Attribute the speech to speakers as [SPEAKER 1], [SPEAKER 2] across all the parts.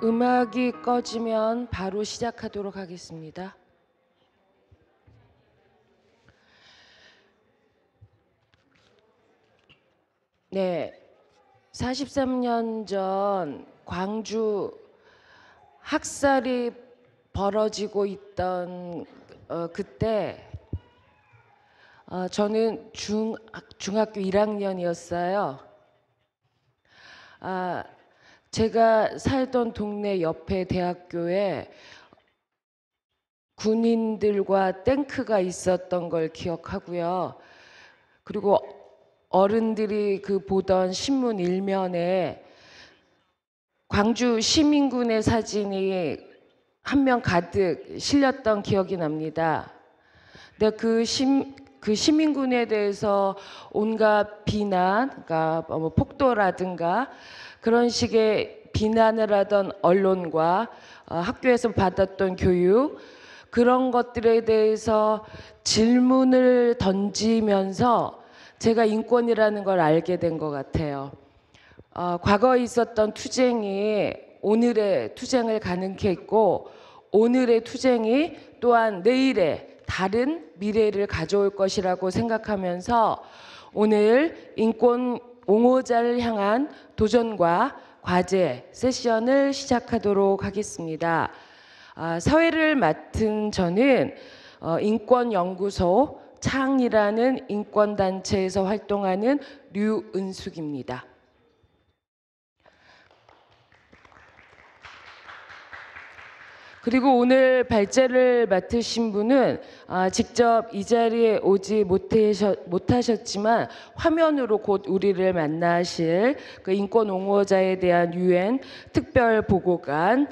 [SPEAKER 1] 음악이 꺼지면 바로 시작하도록 하겠습니다. 네, 43년 전 광주 학살이 벌어지고 있던 그때 저는 중학교 1학년이었어요. 제가 살던 동네 옆에 대학교에 군인들과 탱크가 있었던 걸 기억하고요. 그리고 어른들이 보던 신문 일면에 광주 시민군의 사진이 한 명 가득 실렸던 기억이 납니다. 근데 그 시민군에 대해서 온갖 비난, 그러니까 뭐 폭도라든가 그런 식의 비난을 하던 언론과 학교에서 받았던 교육, 그런 것들에 대해서 질문을 던지면서 제가 인권이라는 걸 알게 된 것 같아요. 과거에 있었던 투쟁이 오늘의 투쟁을 가능케 했고, 오늘의 투쟁이 또한 내일의 다른 미래를 가져올 것이라고 생각하면서 오늘 인권 옹호자를 향한 도전과 과제 세션을 시작하도록 하겠습니다. 사회를 맡은 저는 인권연구소 창이라는 인권단체에서 활동하는 류은숙입니다. 그리고 오늘 발제를 맡으신 분은 직접 이 자리에 오지 못하셨지만 화면으로 곧 우리를 만나실 그 인권 옹호자에 대한 UN 특별보고관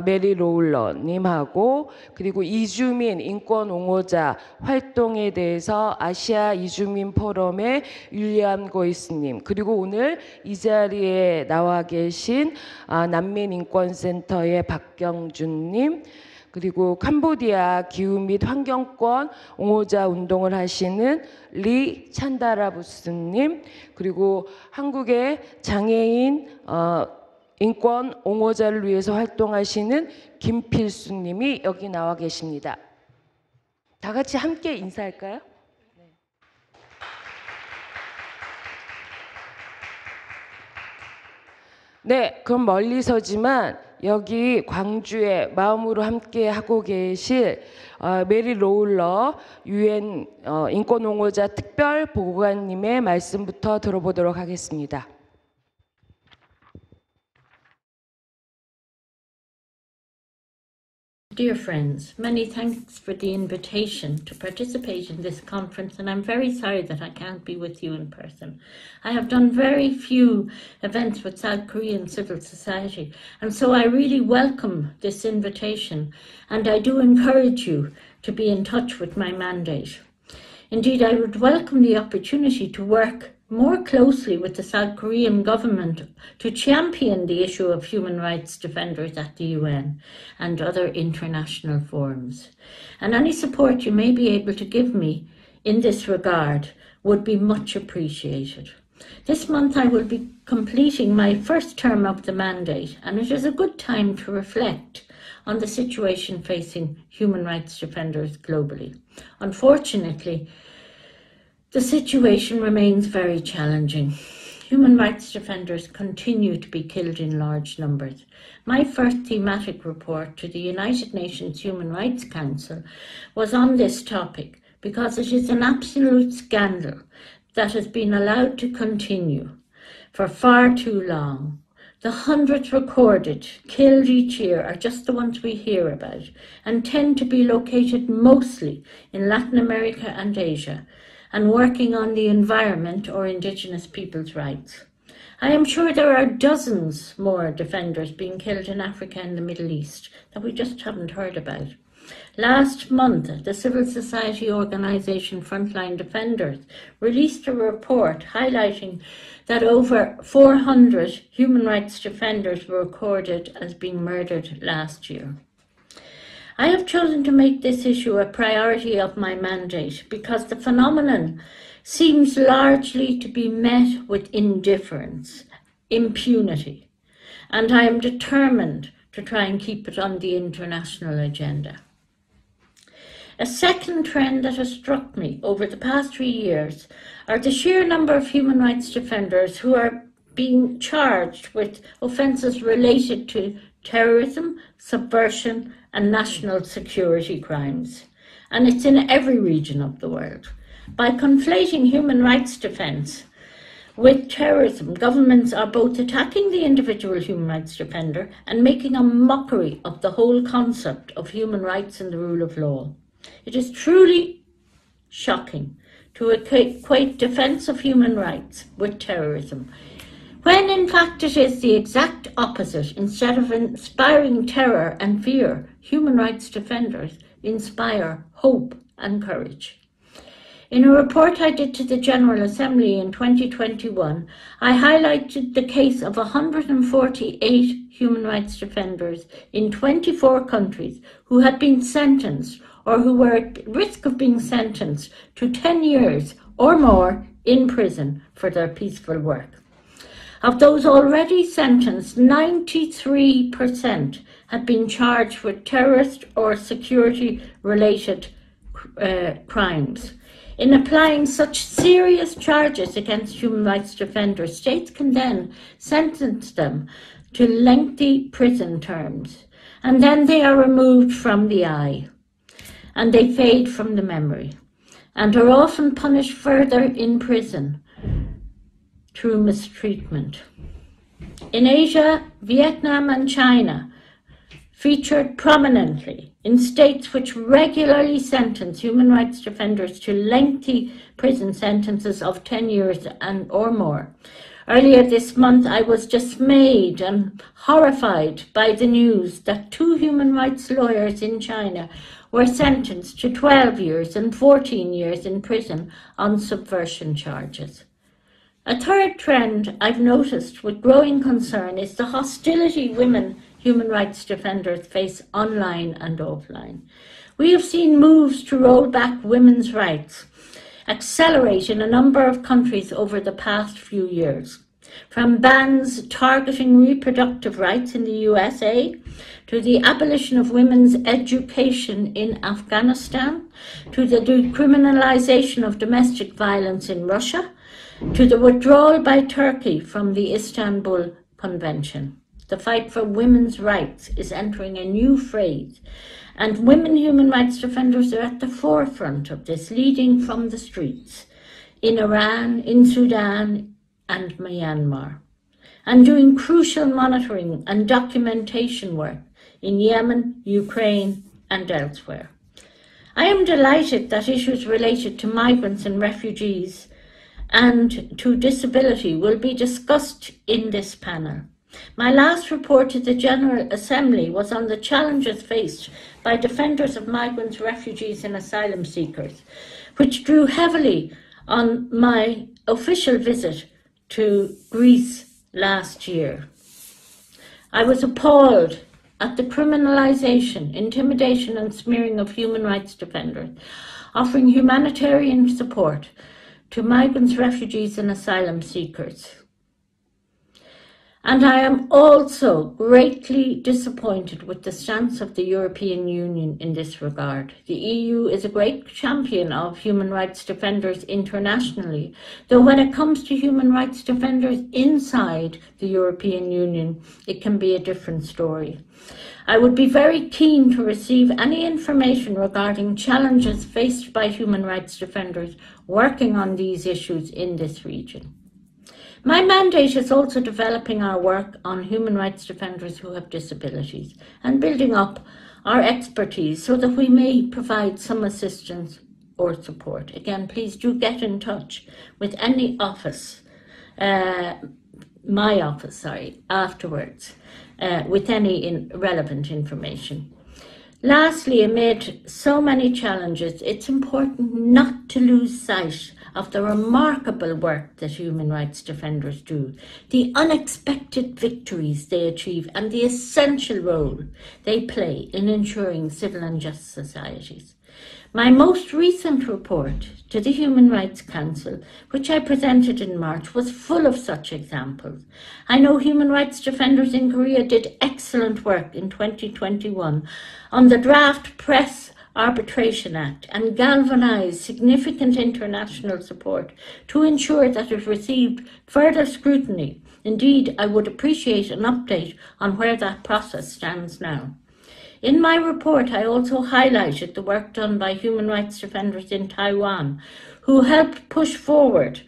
[SPEAKER 1] 메리 로울러님하고, 그리고 이주민 인권 옹호자 활동에 대해서 아시아 이주민 포럼의 윌리엄 고이스님, 그리고 오늘 이 자리에 나와 계신 난민인권센터의 박경준님, 그리고 캄보디아 기후 및 환경권 옹호자 운동을 하시는 리 찬다라부스님, 그리고 한국의 장애인 인권 옹호자를 위해서 활동하시는 김필수님이 여기 나와 계십니다. 다 같이 함께 인사할까요? 네, 그럼 멀리서지만 여기 광주에 마음으로 함께 하고 계실 메리 로울러 UN 인권옹호자 특별보고관님의 말씀부터 들어보도록 하겠습니다.
[SPEAKER 2] Dear friends, many thanks for the invitation to participate in this conference, and I'm very sorry that I can't be with you in person. I have done very few events with South Korean civil society, and so I really welcome this invitation, and I do encourage you to be in touch with my mandate. Indeed, I would welcome the opportunity to work more closely with the South Korean government to champion the issue of human rights defenders at the UN and other international forums. And any support you may be able to give me in this regard would be much appreciated. This month I will be completing my first term of the mandate, and it is a good time to reflect on the situation facing human rights defenders globally. Unfortunately, the situation remains very challenging. Human rights defenders continue to be killed in large numbers. My first thematic report to the United Nations Human Rights Council was on this topic because it is an absolute scandal that has been allowed to continue for far too long. The hundreds recorded killed each year are just the ones we hear about and tend to be located mostly in Latin America and Asia, and working on the environment or Indigenous people's rights. I am sure there are dozens more defenders being killed in Africa and the Middle East that we just haven't heard about. Last month, the civil society organisation Frontline Defenders released a report highlighting that over 400 human rights defenders were recorded as being murdered last year. I have chosen to make this issue a priority of my mandate because the phenomenon seems largely to be met with indifference, impunity, and I am determined to to try and keep it on the international agenda. A second trend that has struck me over the past 3 years are the sheer number of human rights defenders who are being charged with offences related to terrorism, subversion and national security crimes. And it's in every region of the world. By conflating human rights defence with terrorism, governments are both attacking the individual human rights defender and making a mockery of the whole concept of human rights and the rule of law. It is truly shocking to equate defence of human rights with terrorism, when in fact it is the exact opposite. Instead of inspiring terror and fear, human rights defenders inspire hope and courage. In a report I did to the General Assembly in 2021, I highlighted the case of 148 human rights defenders in 24 countries who had been sentenced or who were at risk of being sentenced to 10 years or more in prison for their peaceful work. Of those already sentenced, 93% had been charged with terrorist or security-related crimes. In applying such serious charges against human rights defenders, states can then sentence them to lengthy prison terms, and then they are removed from the eye, and they fade from the memory, and are often punished further in prison through mistreatment. In Asia, Vietnam and China featured prominently in states which regularly sentence human rights defenders to lengthy prison sentences of 10 years or more. Earlier this month, I was dismayed and horrified by the news that 2 human rights lawyers in China were sentenced to 12 years and 14 years in prison on subversion charges. A third trend I've noticed with growing concern is the hostility women human rights defenders face online and offline. We have seen moves to roll back women's rights accelerate in a number of countries over the past few years. From bans targeting reproductive rights in the USA, to the abolition of women's education in Afghanistan, to the decriminalization of domestic violence in Russia, to the withdrawal by Turkey from the Istanbul Convention. The fight for women's rights is entering a new phase, and women human rights defenders are at the forefront of this, leading from the streets in Iran, in Sudan, and Myanmar, and doing crucial monitoring and documentation work in Yemen, Ukraine, and elsewhere. I am delighted that issues related to migrants and refugees and to disability will be discussed in this panel. My last report to the General Assembly was on the challenges faced by defenders of migrants, refugees and asylum seekers, which drew heavily on my official visit to Greece last year. I was appalled at the criminalization, intimidation and smearing of human rights defenders, offering humanitarian support to migrants, refugees and asylum seekers. And I am also greatly disappointed with the stance of the European Union in this regard. The EU is a great champion of human rights defenders internationally, though when it comes to human rights defenders inside the European Union, it can be a different story. I would be very keen to receive any information regarding challenges faced by human rights defenders working on these issues in this region. My mandate is also developing our work on human rights defenders who have disabilities and building up our expertise so that we may provide some assistance or support. Again, please do get in touch with any office, my office, afterwards, with any relevant information. Lastly, amid so many challenges, it's important not to lose sight of the remarkable work that human rights defenders do, the unexpected victories they achieve, and the essential role they play in ensuring civil and just societies. My most recent report to the Human Rights Council, which I presented in March, was full of such examples. I know human rights defenders in Korea did excellent work in 2021 on the draft Press Arbitration Act and galvanized significant international support to ensure that it received further scrutiny. Indeed, I would appreciate an update on where that process stands now. In my report, I also highlighted the work done by human rights defenders in Taiwan, who helped push forward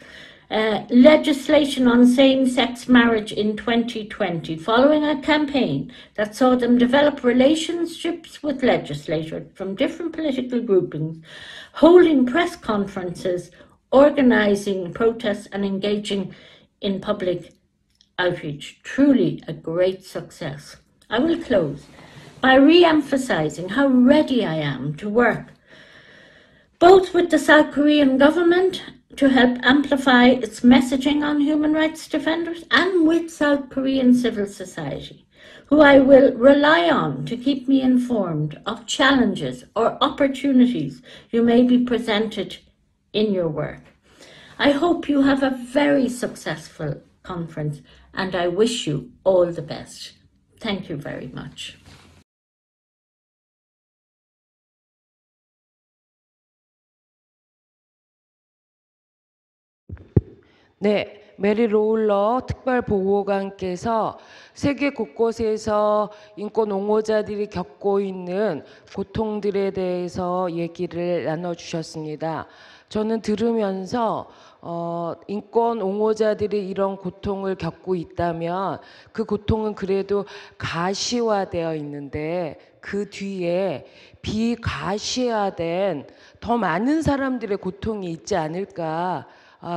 [SPEAKER 2] legislation on same-sex marriage in 2020, following a campaign that saw them develop relationships with legislators from different political groupings, holding press conferences, organizing protests, and engaging in public outreach. Truly a great success. I will close by re-emphasizing how ready I am to work both with the South Korean government to help amplify its messaging on human rights defenders and with South Korean civil society, who I will rely on to keep me informed of challenges or opportunities you may be presented in your work. I hope you have a very successful conference and I wish you all the best. Thank you very much.
[SPEAKER 1] 네, 메리 로울러 특별보고관께서 세계 곳곳에서 인권 옹호자들이 겪고 있는 고통들에 대해서 얘기를 나눠주셨습니다. 저는 들으면서 인권 옹호자들이 이런 고통을 겪고 있다면 그 고통은 그래도 가시화되어 있는데 그 뒤에 비가시화된 더 많은 사람들의 고통이 있지 않을까,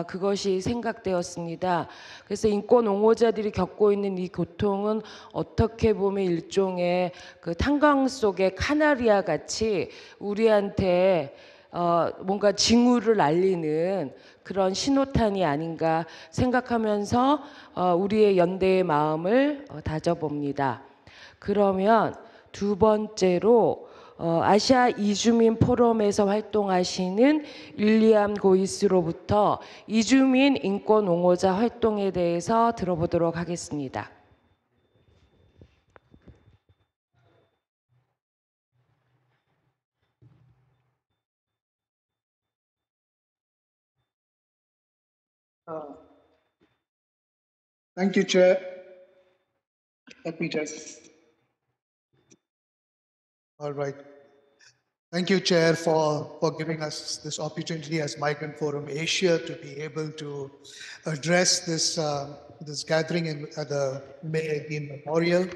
[SPEAKER 1] 그것이 생각되었습니다. 그래서 인권 옹호자들이 겪고 있는 이 고통은 어떻게 보면 일종의 그 탄광 속의 카나리아 같이 우리한테 뭔가 징후를 알리는 그런 신호탄이 아닌가 생각하면서 우리의 연대의 마음을 다져봅니다. 그러면 두 번째로 아시아 이주민 포럼에서 활동하시는 윌리엄 고이스로부터 이주민 인권 옹호자 활동에 대해서 들어보도록 하겠습니다.
[SPEAKER 3] Thank you, Chair. Let me just. All right. Thank you, Chair, for giving us this opportunity as Migrant Forum Asia to be able to address this this gathering at the May 18 Memorial.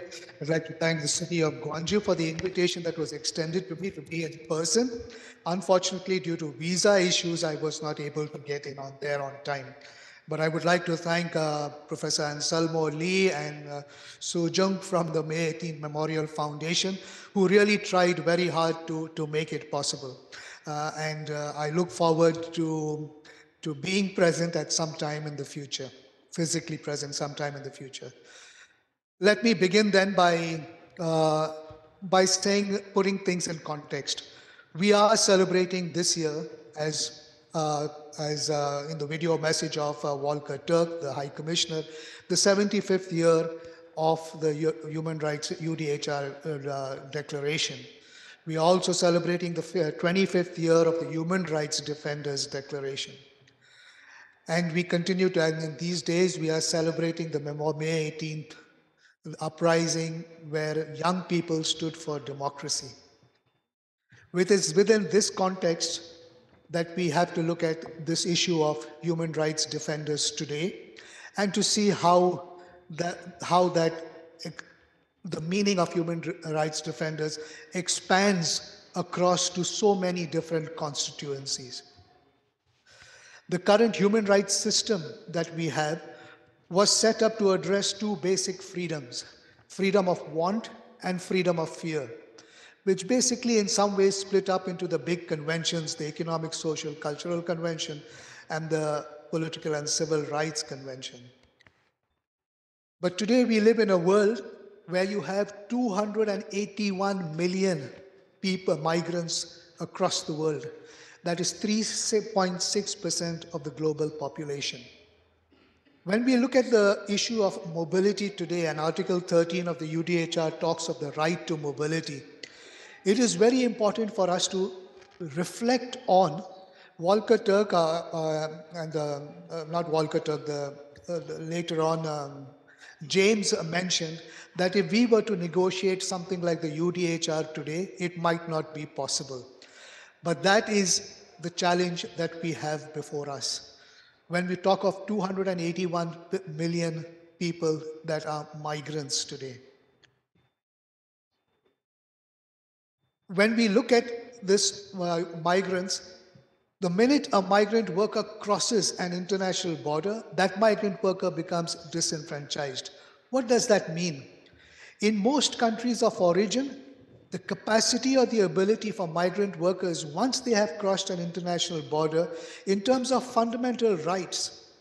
[SPEAKER 3] I'd like to thank the city of Gwangju for the invitation that was extended to me to be in person. Unfortunately, due to visa issues, I was not able to get in there on time. But I would like to thank Professor Anselmo Lee and Soo Jung from the May 18 Memorial Foundation, who really tried very hard to make it possible. And I look forward to being present at some time in the future, physically present sometime in the future. Let me begin then by putting things in context. We are celebrating this year, as in the video message of Volker Turk, the High Commissioner, the 75th year of the Human Rights UDHR Declaration. We are also celebrating the 25th year of the Human Rights Defenders Declaration. And we continue to, and in these days, we are celebrating the May 18th uprising where young people stood for democracy. Within this context, that we have to look at this issue of human rights defenders today and to see how the meaning of human rights defenders expands across to so many different constituencies. The current human rights system that we have was set up to address two basic freedoms, freedom of want and freedom of fear, which basically in some ways split up into the big conventions, the Economic, Social, Cultural Convention and the Political and Civil Rights Convention. But today we live in a world where you have 281 million people, migrants across the world. That is 3.6% of the global population. When we look at the issue of mobility today, and Article 13 of the UDHR talks of the right to mobility, it is very important for us to reflect on Volker Turk not Volker Turk, later on James mentioned that if we were to negotiate something like the UDHR today, it might not be possible. But that is the challenge that we have before us. When we talk of 281 million people that are migrants today. When we look at this migrants, the minute a migrant worker crosses an international border, that migrant worker becomes disenfranchised. What does that mean? In most countries of origin, the capacity or the ability for migrant workers, once they have crossed an international border, in terms of fundamental rights,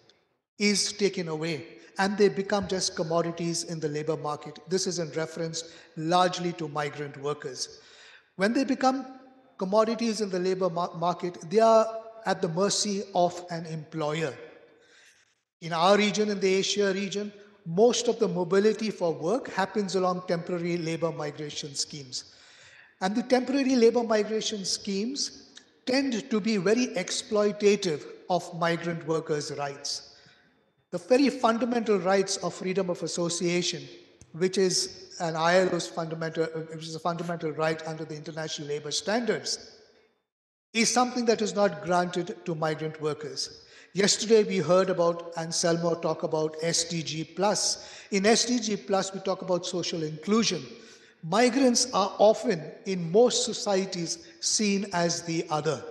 [SPEAKER 3] is taken away, and they become just commodities in the labor market. This is in reference largely to migrant workers. When they become commodities in the labor market, they are at the mercy of an employer. In our region, in the Asia region, most of the mobility for work happens along temporary labor migration schemes. And the temporary labor migration schemes tend to be very exploitative of migrant workers' rights. The very fundamental rights of freedom of association, which is an ILO's which is a fundamental right under the international labor standards, is something that is not granted to migrant workers. Yesterday we heard about Anselmo talk about SDG+. In SDG+, we talk about social inclusion. Migrants are often, in most societies, seen as the other.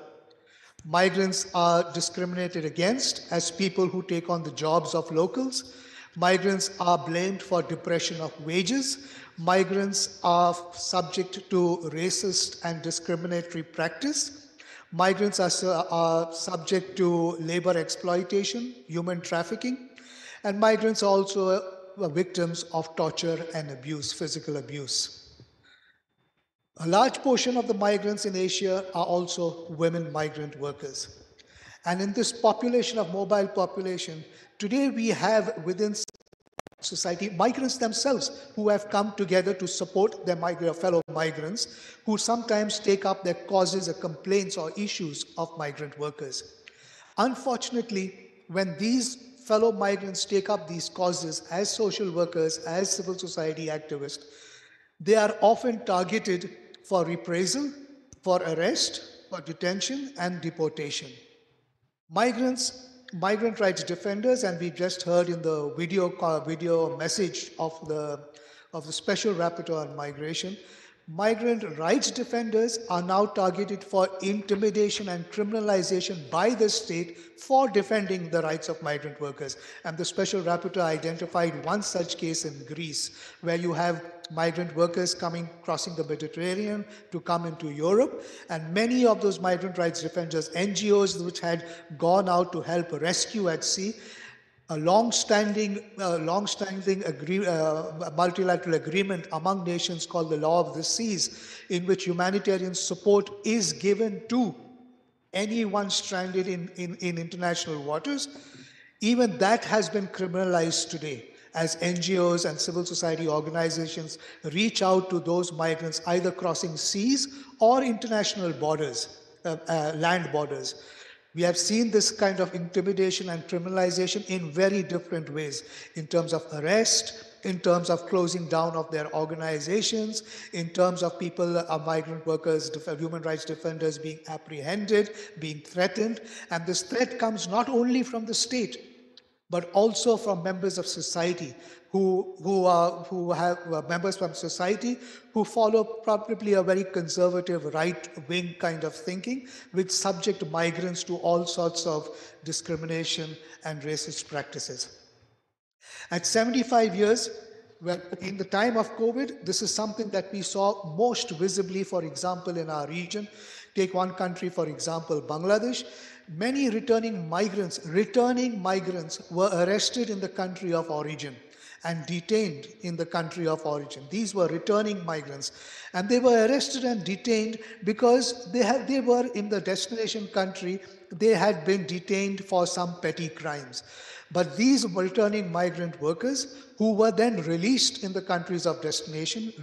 [SPEAKER 3] Migrants are discriminated against as people who take on the jobs of locals. Migrants are blamed for depression of wages. Migrants are subject to racist and discriminatory practice. Migrants are subject to labor exploitation, human trafficking, and migrants are also victims of torture and abuse, physical abuse. A large portion of the migrants in Asia are also women migrant workers. And in this population of mobile population, today we have within society migrants themselves who have come together to support their fellow migrants, who sometimes take up their causes or complaints or issues of migrant workers. Unfortunately, when these fellow migrants take up these causes as social workers, as civil society activists, they are often targeted for reprisal, for arrest, for detention, and deportation. Migrant rights defenders, and we just heard in the video message of the Special Rapporteur on Migration, migrant rights defenders are now targeted for intimidation and criminalization by the state for defending the rights of migrant workers. And the Special Rapporteur identified one such case in Greece, where you have migrant workers crossing the Mediterranean to come into Europe, and many of those migrant rights defenders, NGOs which had gone out to help rescue at sea, a long-standing multilateral agreement among nations called the Law of the Seas, in which humanitarian support is given to anyone stranded in international waters. Even that has been criminalized today, as NGOs and civil society organizations reach out to those migrants either crossing seas or international borders, land borders. We have seen this kind of intimidation and criminalization in very different ways, in terms of arrest, in terms of closing down of their organizations, in terms of people, migrant workers, human rights defenders being apprehended, being threatened. And this threat comes not only from the state, but also from members of society who have members from society who follow probably a very conservative right-wing kind of thinking, which subject migrants to all sorts of discrimination and racist practices. At 75 years, well, in the time of COVID, this is something that we saw most visibly, for example, in our region. Take one country, for example, Bangladesh. Many returning migrants were arrested in the country of origin. and detained in the country of origin. These were returning migrants, and they were arrested and detained because they were in the destination country. They had been detained for some petty crimes. But these returning migrant workers, who were then released in the countries of destination,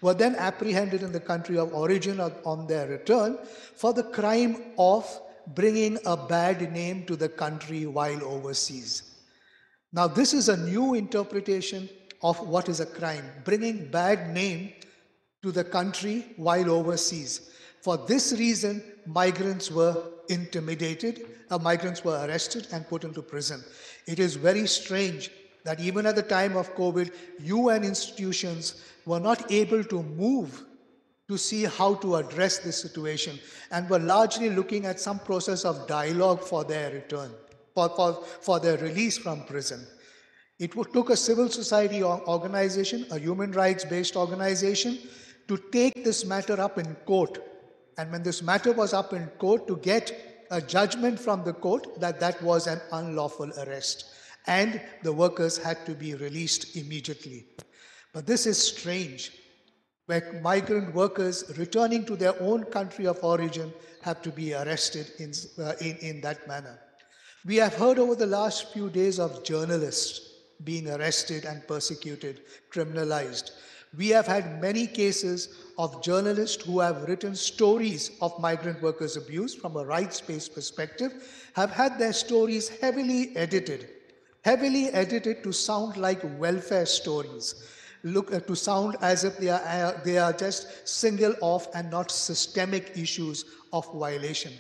[SPEAKER 3] were then apprehended in the country of origin on their return for the crime of bringing a bad name to the country while overseas. Now, this is a new interpretation of what is a crime, bringing bad name to the country while overseas. For this reason, migrants were intimidated, migrants were arrested and put into prison. It is very strange that even at the time of COVID, UN institutions were not able to move to see how to address this situation and were largely looking at some process of dialogue for their return, for their release from prison. It took a civil society organization, a human rights-based organization, to take this matter up in court. And when this matter was up in court, to get a judgment from the court that that was an unlawful arrest. And the workers had to be released immediately. But this is strange, where migrant workers returning to their own country of origin have to be arrested in that manner. We have heard over the last few days of journalists being arrested and persecuted, criminalized. We have had many cases of journalists who have written stories of migrant workers' abuse from a rights-based perspective, have had their stories heavily edited to sound like welfare stories, to sound as if they are just single off and not systemic issues of violation.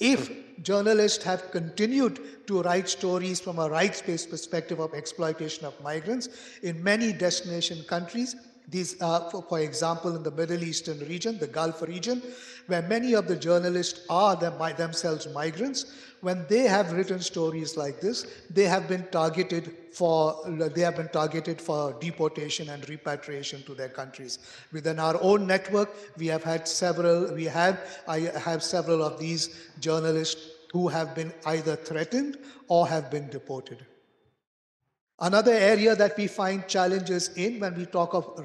[SPEAKER 3] If journalists have continued to write stories from a rights-based perspective of exploitation of migrants in many destination countries, these are, for example, in the Middle Eastern region, the Gulf region, where many of the journalists are by themselves migrants, when they have written stories like this, they have been targeted for deportation and repatriation to their countries. Within our own network, I have several of these journalists who have been either threatened or have been deported. Another area that we find challenges in when we talk of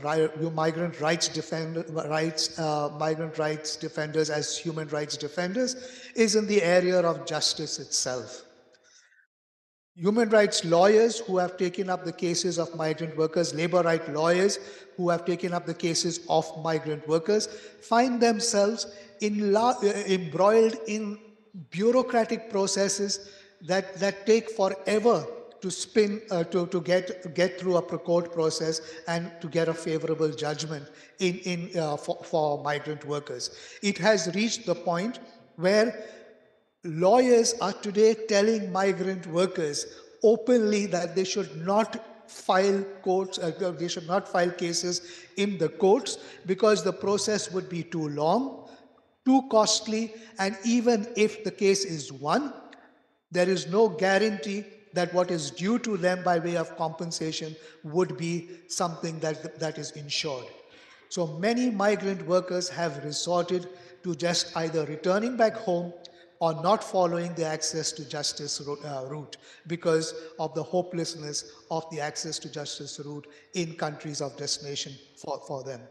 [SPEAKER 3] migrant rights defenders as human rights defenders is in the area of justice itself. Human rights lawyers who have taken up the cases of migrant workers, labor rights lawyers who have taken up the cases of migrant workers, find themselves embroiled in bureaucratic processes that take forever to get through a court process and to get a favorable judgment for migrant workers. It has reached the point where lawyers are today telling migrant workers openly that they should not file cases in the courts because the process would be too long, too costly, and even if the case is won, there is no guarantee that what is due to them by way of compensation would be something that is ensured. So many migrant workers have resorted to just either returning back home or not following the access to justice route because of the hopelessness of the access to justice route in countries of destination for them.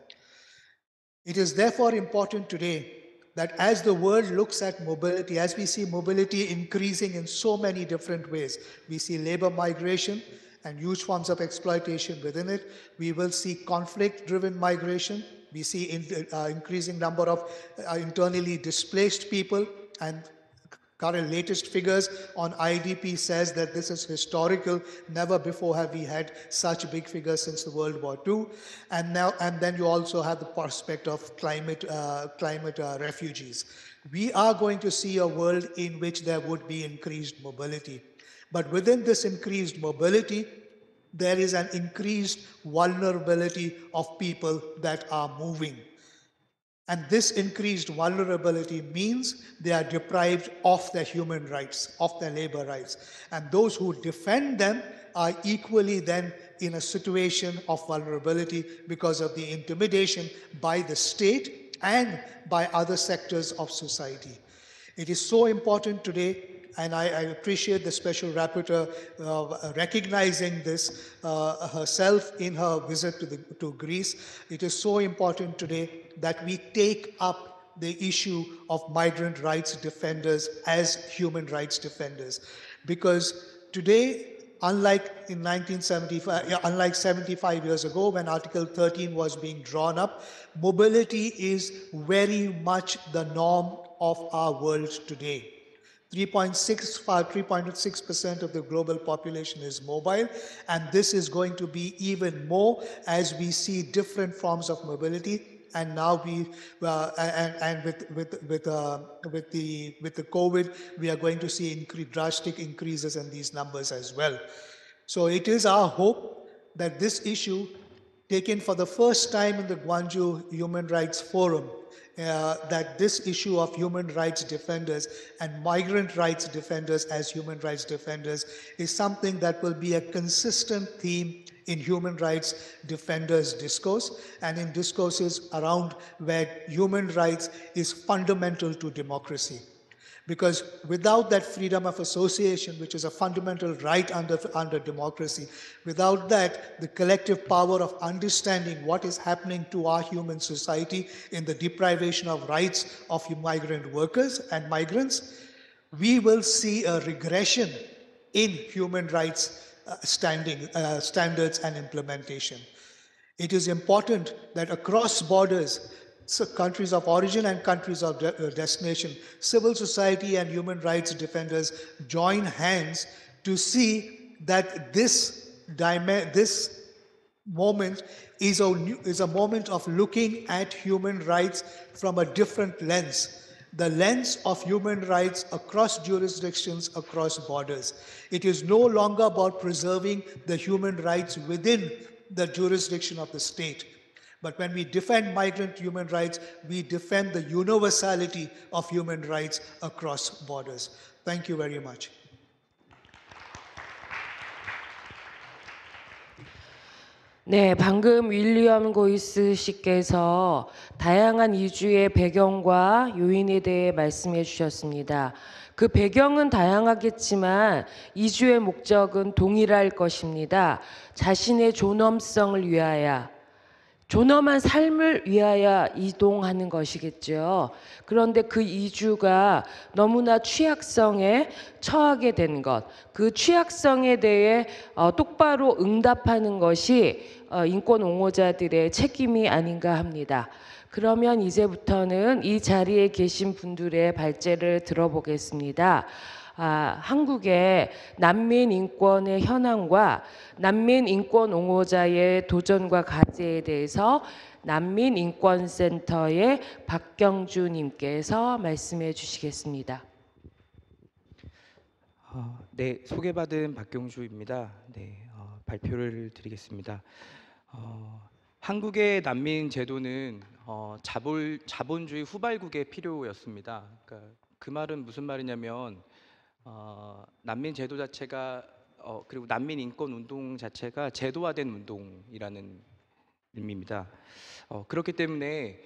[SPEAKER 3] It is therefore important today that as the world looks at mobility, as we see mobility increasing in so many different ways, we see labor migration and huge forms of exploitation within it. We will see conflict-driven migration. We see increasing number of internally displaced people, and current latest figures on IDP says that this is historical. Never before have we had such big figures since the World War II. And then you also have the prospect of climate refugees. We are going to see a world in which there would be increased mobility. But within this increased mobility, there is an increased vulnerability of people that are moving. And this increased vulnerability means they are deprived of their human rights, of their labor rights. And those who defend them are equally then in a situation of vulnerability because of the intimidation by the state and by other sectors of society. It is so important today and I appreciate the special rapporteur recognizing this herself in her visit to Greece. It is so important today that we take up the issue of migrant rights defenders as human rights defenders, because today, unlike in 1975, unlike 75 years ago when Article 13 was being drawn up, mobility is very much the norm of our world today. 3.6% of the global population is mobile, and this is going to be even more as we see different forms of mobility. And now we and with the COVID, we are going to see drastic increases in these numbers as well. So it is our hope that this issue, taken for the first time in the Gwangju Human Rights Forum, that this issue of human rights defenders and migrant rights defenders as human rights defenders is something that will be a consistent theme in human rights defenders' discourse and in discourses around where human rights is fundamental to democracy. Because without that freedom of association, which is a fundamental right under democracy, without that, the collective power of understanding what is happening to our human society in the deprivation of rights of migrant workers and migrants, we will see a regression in human rights standards and implementation. It is important that across borders, so countries of origin and countries of destination, civil society and human rights defenders join hands to see that this moment is a moment of looking at human rights from a different lens. The lens of human rights across jurisdictions, across borders. It is no longer about preserving the human rights within the jurisdiction of the state. But when we defend migrant human rights, we defend the universality of human rights across borders. Thank you very much.
[SPEAKER 1] 네, 방금 윌리엄 고이스 씨께서 다양한 이주의 배경과 요인에 대해 말씀해 주셨습니다. 그 배경은 다양하겠지만 이주의 목적은 동일할 것입니다. 자신의 존엄성을 위하여, 존엄한 삶을 위하여 이동하는 것이겠죠. 그런데 그 이주가 너무나 취약성에 처하게 된 것, 그 취약성에 대해 똑바로 응답하는 것이 인권 옹호자들의 책임이 아닌가 합니다. 그러면 이제부터는 이 자리에 계신 분들의 발제를 들어보겠습니다. 한국의 난민 인권의 현황과 난민 인권 옹호자의 도전과 과제에 대해서 난민인권센터의 박경주 님께서 말씀해 주시겠습니다.
[SPEAKER 4] 네, 소개받은 박경주입니다. 네, 발표를 드리겠습니다. 한국의 난민 제도는 자본주의 후발국의 필요였습니다. 그러니까 그 말은 무슨 말이냐면 난민 제도 자체가 그리고 난민 인권 운동 자체가 제도화된 운동이라는 의미입니다. 그렇기 때문에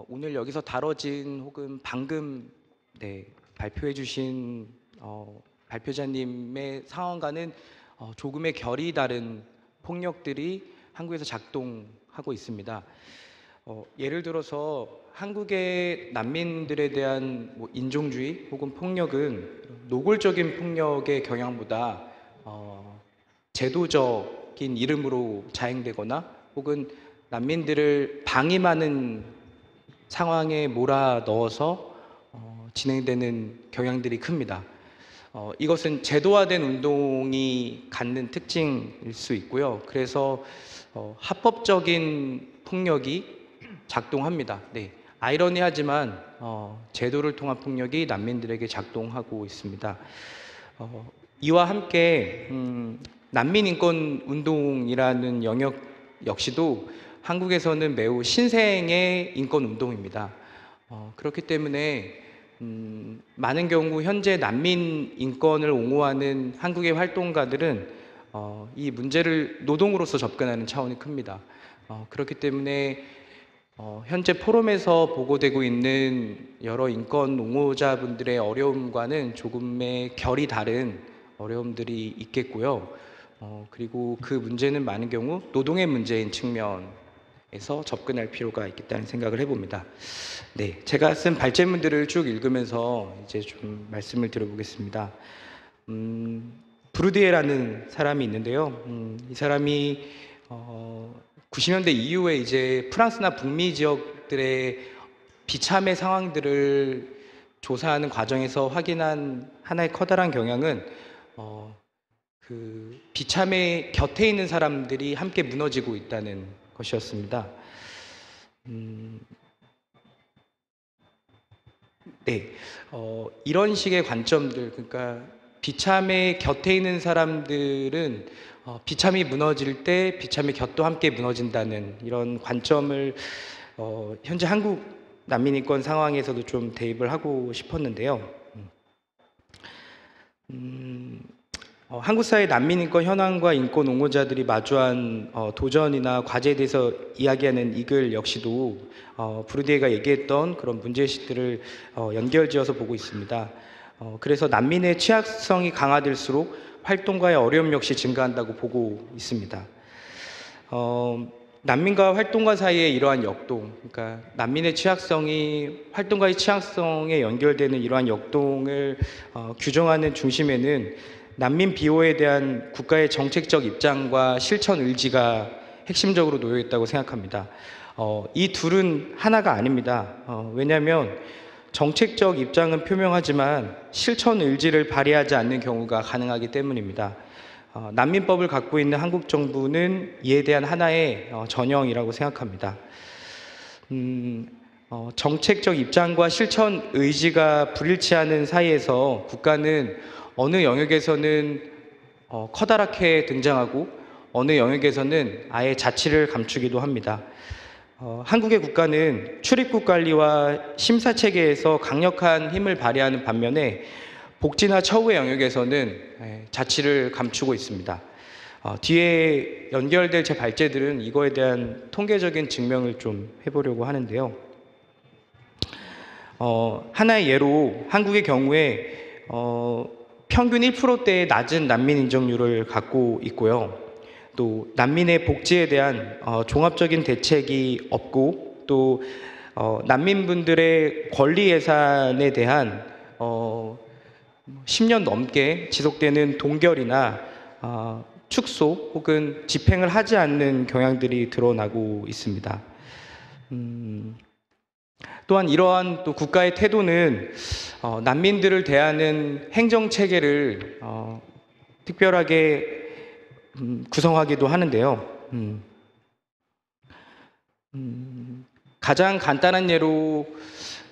[SPEAKER 4] 오늘 여기서 다뤄진 혹은 방금 발표해 주신 발표자님의 상황과는 조금의 결이 다른 폭력들이 한국에서 작동하고 있습니다. 예를 들어서 한국의 난민들에 대한 인종주의 혹은 폭력은 노골적인 폭력의 경향보다 제도적인 이름으로 자행되거나 혹은 난민들을 방임하는 상황에 몰아넣어서 진행되는 경향들이 큽니다. 이것은 제도화된 운동이 갖는 특징일 수 있고요. 그래서 합법적인 폭력이 작동합니다. 네, 아이러니하지만 제도를 통한 폭력이 난민들에게 작동하고 있습니다. 이와 함께 난민 인권 운동이라는 영역 역시도 한국에서는 매우 신생의 인권 운동입니다. 그렇기 때문에 많은 경우 현재 난민 인권을 옹호하는 한국의 활동가들은 이 문제를 노동으로서 접근하는 차원이 큽니다. 그렇기 때문에 현재 포럼에서 보고되고 있는 여러 인권 옹호자분들의 어려움과는 조금의 결이 다른 어려움들이 있겠고요. 그리고 그 문제는 많은 경우 노동의 문제인 측면에서 접근할 필요가 있겠다는 생각을 해봅니다. 네, 제가 쓴 발제문들을 쭉 읽으면서 이제 좀 말씀을 드려보겠습니다. 브루디에라는 사람이 있는데요. 이 사람이 90년대 이후에 이제 프랑스나 북미 지역들의 비참의 상황들을 조사하는 과정에서 확인한 하나의 커다란 경향은 그 비참의 곁에 있는 사람들이 함께 무너지고 있다는 것이었습니다. 네, 이런 식의 관점들, 그러니까 비참의 곁에 있는 사람들은 비참이 무너질 때 비참의 곁도 함께 무너진다는 이런 관점을 현재 한국 난민인권 상황에서도 좀 대입을 하고 싶었는데요. 한국 사회 난민인권 현황과 인권 옹호자들이 마주한 도전이나 과제에 대해서 이야기하는 이 글 역시도 브루디에가 얘기했던 그런 문제의식들을 연결지어서 보고 있습니다. 그래서 난민의 취약성이 강화될수록 활동가의 어려움 역시 증가한다고 보고 있습니다. 난민과 활동가 사이의 이러한 역동, 그러니까 난민의 취약성이 활동가의 취약성에 연결되는 이러한 역동을 규정하는 중심에는 난민 비호에 대한 국가의 정책적 입장과 실천 의지가 핵심적으로 놓여 있다고 생각합니다. 이 둘은 하나가 아닙니다. 왜냐하면 정책적 입장은 표명하지만 실천 의지를 발휘하지 않는 경우가 가능하기 때문입니다. 난민법을 갖고 있는 한국 정부는 이에 대한 하나의 전형이라고 생각합니다. 정책적 입장과 실천 의지가 불일치하는 사이에서 국가는 어느 영역에서는 커다랗게 등장하고 어느 영역에서는 아예 자치를 감추기도 합니다. 한국의 국가는 출입국 관리와 심사 체계에서 강력한 힘을 발휘하는 반면에 복지나 처우의 영역에서는 자치를 감추고 있습니다. 뒤에 연결될 제 발제들은 이거에 대한 통계적인 증명을 좀 해보려고 하는데요. 하나의 예로 한국의 경우에 평균 1%대의 낮은 난민 인정률을 갖고 있고요. 또 난민의 복지에 대한 종합적인 대책이 없고 또 난민분들의 권리 예산에 대한 10년 넘게 지속되는 동결이나 축소 혹은 집행을 하지 않는 경향들이 드러나고 있습니다. 또한 이러한 또 국가의 태도는 난민들을 대하는 행정 체계를 특별하게 구성하기도 하는데요. 가장 간단한 예로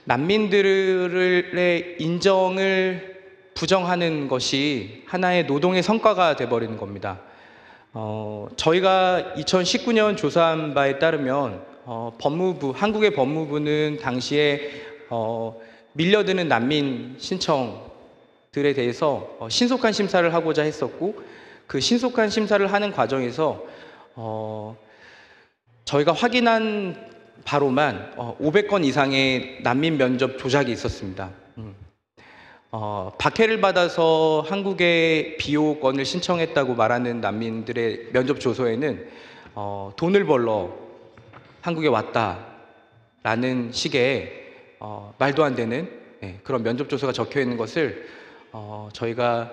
[SPEAKER 4] 난민들의 인정을 부정하는 것이 하나의 노동의 성과가 돼버리는 겁니다. 저희가 2019년 조사한 바에 따르면 법무부, 한국의 법무부는 당시에 밀려드는 난민 신청들에 대해서 신속한 심사를 하고자 했었고 그 신속한 심사를 하는 과정에서 저희가 확인한 바로만 500건 이상의 난민 면접 조작이 있었습니다. 박해를 받아서 한국에 비호권을 신청했다고 말하는 난민들의 면접 조서에는 돈을 벌러 한국에 왔다라는 식의 말도 안 되는 그런 면접 조서가 적혀 있는 것을 저희가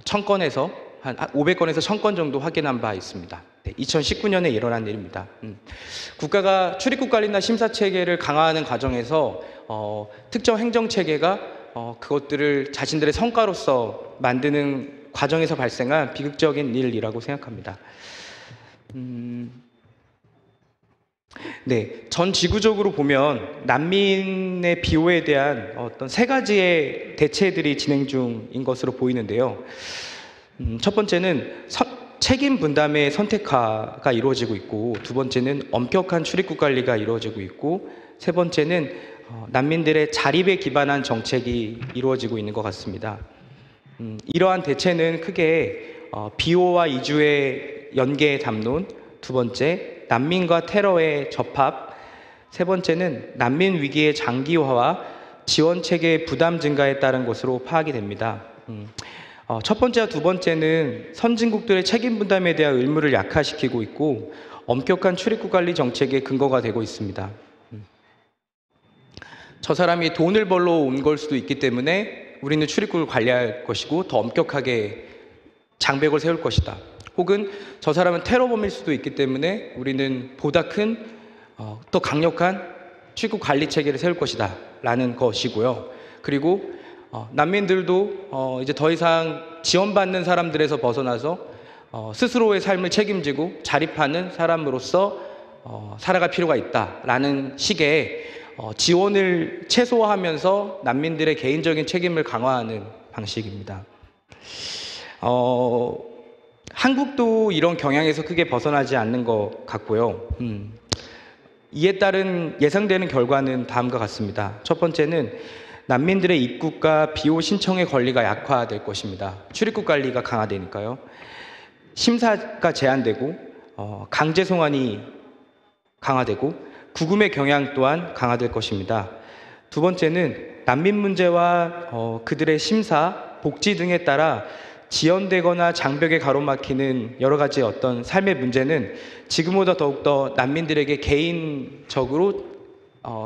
[SPEAKER 4] 1000건에서 한 500건에서 1000건 정도 확인한 바 있습니다. 2019년에 일어난 일입니다. 국가가 출입국 관리나 심사 체계를 강화하는 과정에서 특정 행정 체계가 그것들을 자신들의 성과로서 만드는 과정에서 발생한 비극적인 일이라고 생각합니다. 네, 전 지구적으로 보면 난민의 비호에 대한 어떤 세 가지의 대체들이 진행 중인 것으로 보이는데요. 첫 번째는 책임 분담의 선택화가 이루어지고 있고, 두 번째는 엄격한 출입국 관리가 이루어지고 있고, 세 번째는 난민들의 자립에 기반한 정책이 이루어지고 있는 것 같습니다. 이러한 대체는 크게 비호와 이주의 연계 담론, 두 번째 난민과 테러의 접합, 세 번째는 난민 위기의 장기화와 지원 체계의 부담 증가에 따른 것으로 파악이 됩니다. 첫 번째와 두 번째는 선진국들의 책임 분담에 대한 의무를 약화시키고 있고 엄격한 출입국 관리 정책의 근거가 되고 있습니다. 저 사람이 돈을 벌러 온 걸 수도 있기 때문에 우리는 출입국을 관리할 것이고 더 엄격하게 장벽을 세울 것이다. 혹은 저 사람은 테러범일 수도 있기 때문에 우리는 보다 큰 더 강력한 출입국 관리 체계를 세울 것이다 라는 것이고요. 그리고 난민들도 이제 더 이상 지원받는 사람들에서 벗어나서 스스로의 삶을 책임지고 자립하는 사람으로서 살아갈 필요가 있다라는 식의 지원을 최소화하면서 난민들의 개인적인 책임을 강화하는 방식입니다. 한국도 이런 경향에서 크게 벗어나지 않는 것 같고요. 이에 따른 예상되는 결과는 다음과 같습니다. 첫 번째는 난민들의 입국과 비호 신청의 권리가 약화될 것입니다. 출입국 관리가 강화되니까요. 심사가 제한되고 강제 송환이 강화되고 구금의 경향 또한 강화될 것입니다. 두 번째는 난민 문제와 그들의 심사, 복지 등에 따라 지연되거나 장벽에 가로막히는 여러 가지 어떤 삶의 문제는 지금보다 더욱더 난민들에게 개인적으로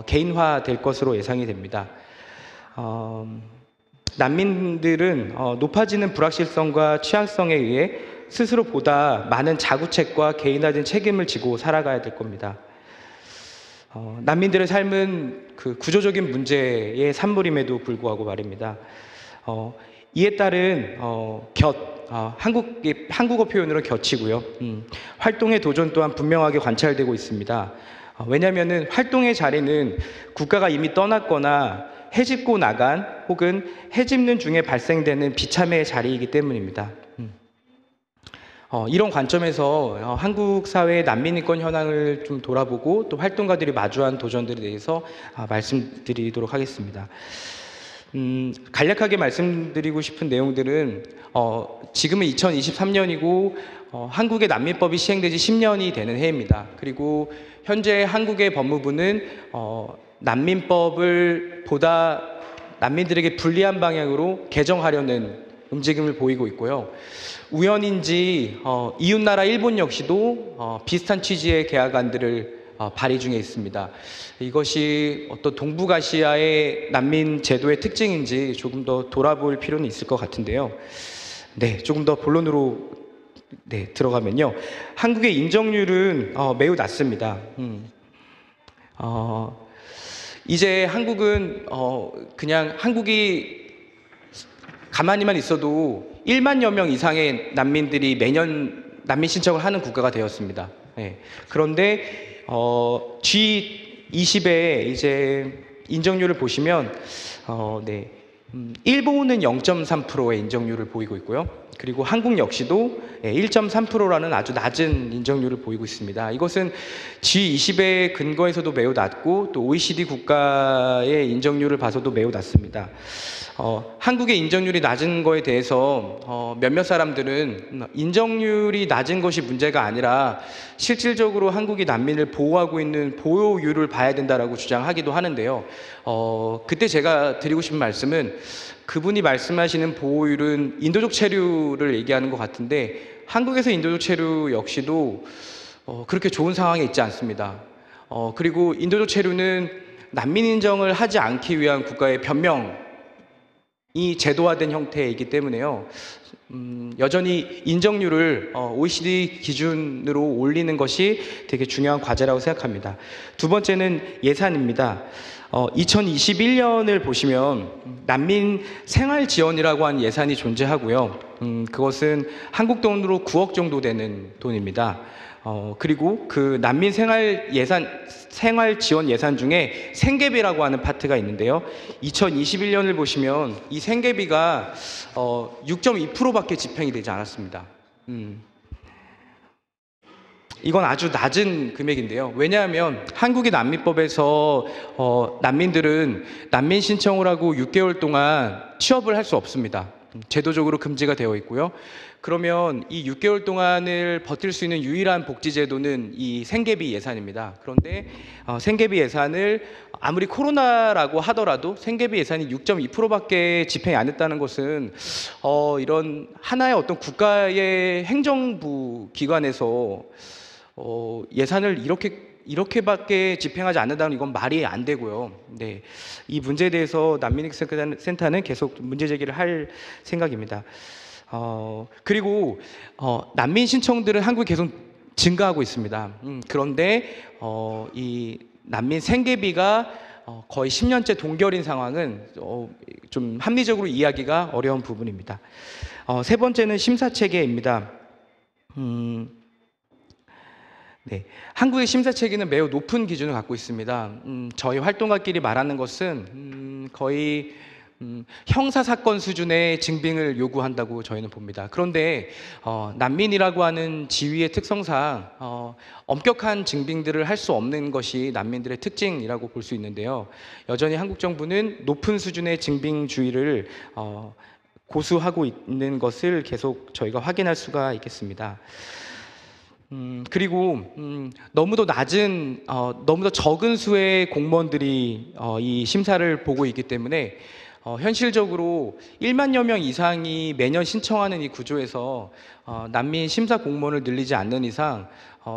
[SPEAKER 4] 개인화될 것으로 예상이 됩니다. 난민들은 높아지는 불확실성과 취약성에 의해 스스로 보다 많은 자구책과 개인화된 책임을 지고 살아가야 될 겁니다. 난민들의 삶은 그 구조적인 문제의 산물임에도 불구하고 말입니다. 이에 따른 한국어 표현으로 곁이고요. 활동의 도전 또한 분명하게 관찰되고 있습니다. 왜냐하면 활동의 자리는 국가가 이미 떠났거나 해집고 나간 혹은 해집는 중에 발생되는 비참의 자리이기 때문입니다. 이런 관점에서 한국 사회의 난민인권 현황을 좀 돌아보고 또 활동가들이 마주한 도전들에 대해서 말씀드리도록 하겠습니다. 간략하게 말씀드리고 싶은 내용들은 지금은 2023년이고 한국의 난민법이 시행된 지 10년이 되는 해입니다. 그리고 현재 한국의 법무부는 난민법을 보다 난민들에게 불리한 방향으로 개정하려는 움직임을 보이고 있고요. 우연인지 이웃나라 일본 역시도 비슷한 취지의 계약안들을 발의 중에 있습니다. 이것이 어떤 동북아시아의 난민 제도의 특징인지 조금 더 돌아볼 필요는 있을 것 같은데요. 네, 조금 더 본론으로 들어가면요. 한국의 인정률은 매우 낮습니다. 이제 한국은 그냥 한국이 가만히만 있어도 1만여 명 이상의 난민들이 매년 난민 신청을 하는 국가가 되었습니다. 네. 그런데 G20의 이제 인정률을 보시면 일본은 0.3%의 인정률을 보이고 있고요. 그리고 한국 역시도 1.3%라는 아주 낮은 인정률을 보이고 있습니다. 이것은 G20의 근거에서도 매우 낮고 또 OECD 국가의 인정률을 봐서도 매우 낮습니다. 한국의 인정률이 낮은 거에 대해서 몇몇 사람들은 인정률이 낮은 것이 문제가 아니라 실질적으로 한국이 난민을 보호하고 있는 보호율을 봐야 된다라고 주장하기도 하는데요. 그때 제가 드리고 싶은 말씀은 그분이 말씀하시는 보호율은 인도적 체류를 얘기하는 것 같은데 한국에서 인도적 체류 역시도 그렇게 좋은 상황에 있지 않습니다. 그리고 인도적 체류는 난민 인정을 하지 않기 위한 국가의 변명 이 제도화된 형태이기 때문에요. 여전히 인정률을 OECD 기준으로 올리는 것이 되게 중요한 과제라고 생각합니다. 두 번째는 예산입니다. 2021년을 보시면 난민 생활 지원이라고 하는 예산이 존재하고요. 그것은 한국 돈으로 9억 정도 되는 돈입니다. 그리고 그 난민 생활 지원 예산 중에 생계비라고 하는 파트가 있는데요. 2021년을 보시면 이 생계비가 6.2%밖에 집행이 되지 않았습니다. 이건 아주 낮은 금액인데요. 왜냐하면 한국의 난민법에서 난민들은 난민 신청을 하고 6개월 동안 취업을 할 수 없습니다. 제도적으로 금지가 되어 있고요. 그러면 이 6개월 동안을 버틸 수 있는 유일한 복지제도는 이 생계비 예산입니다. 그런데 생계비 예산을 아무리 코로나라고 하더라도 생계비 예산이 6.2%밖에 집행이 안 됐다는 것은 이런 하나의 어떤 국가의 행정부 기관에서 예산을 이렇게밖에 집행하지 않는다는 이건 말이 안 되고요. 네, 이 문제에 대해서 난민센터는 계속 문제 제기를 할 생각입니다. 그리고 난민 신청들은 한국에 계속 증가하고 있습니다. 그런데 이 난민 생계비가 거의 10년째 동결인 상황은 좀 합리적으로 이해하기가 어려운 부분입니다. 세 번째는 심사 체계입니다. 네, 한국의 심사 체계는 매우 높은 기준을 갖고 있습니다. 저희 활동가끼리 말하는 것은 거의 형사 사건 수준의 증빙을 요구한다고 저희는 봅니다. 그런데 난민이라고 하는 지위의 특성상 엄격한 증빙들을 할 수 없는 것이 난민들의 특징이라고 볼 수 있는데요. 여전히 한국 정부는 높은 수준의 증빙주의를 고수하고 있는 것을 계속 저희가 확인할 수가 있겠습니다. 그리고 너무도 적은 수의 공무원들이 이 심사를 보고 있기 때문에 현실적으로 1만여 명 이상이 매년 신청하는 이 구조에서 난민 심사 공무원을 늘리지 않는 이상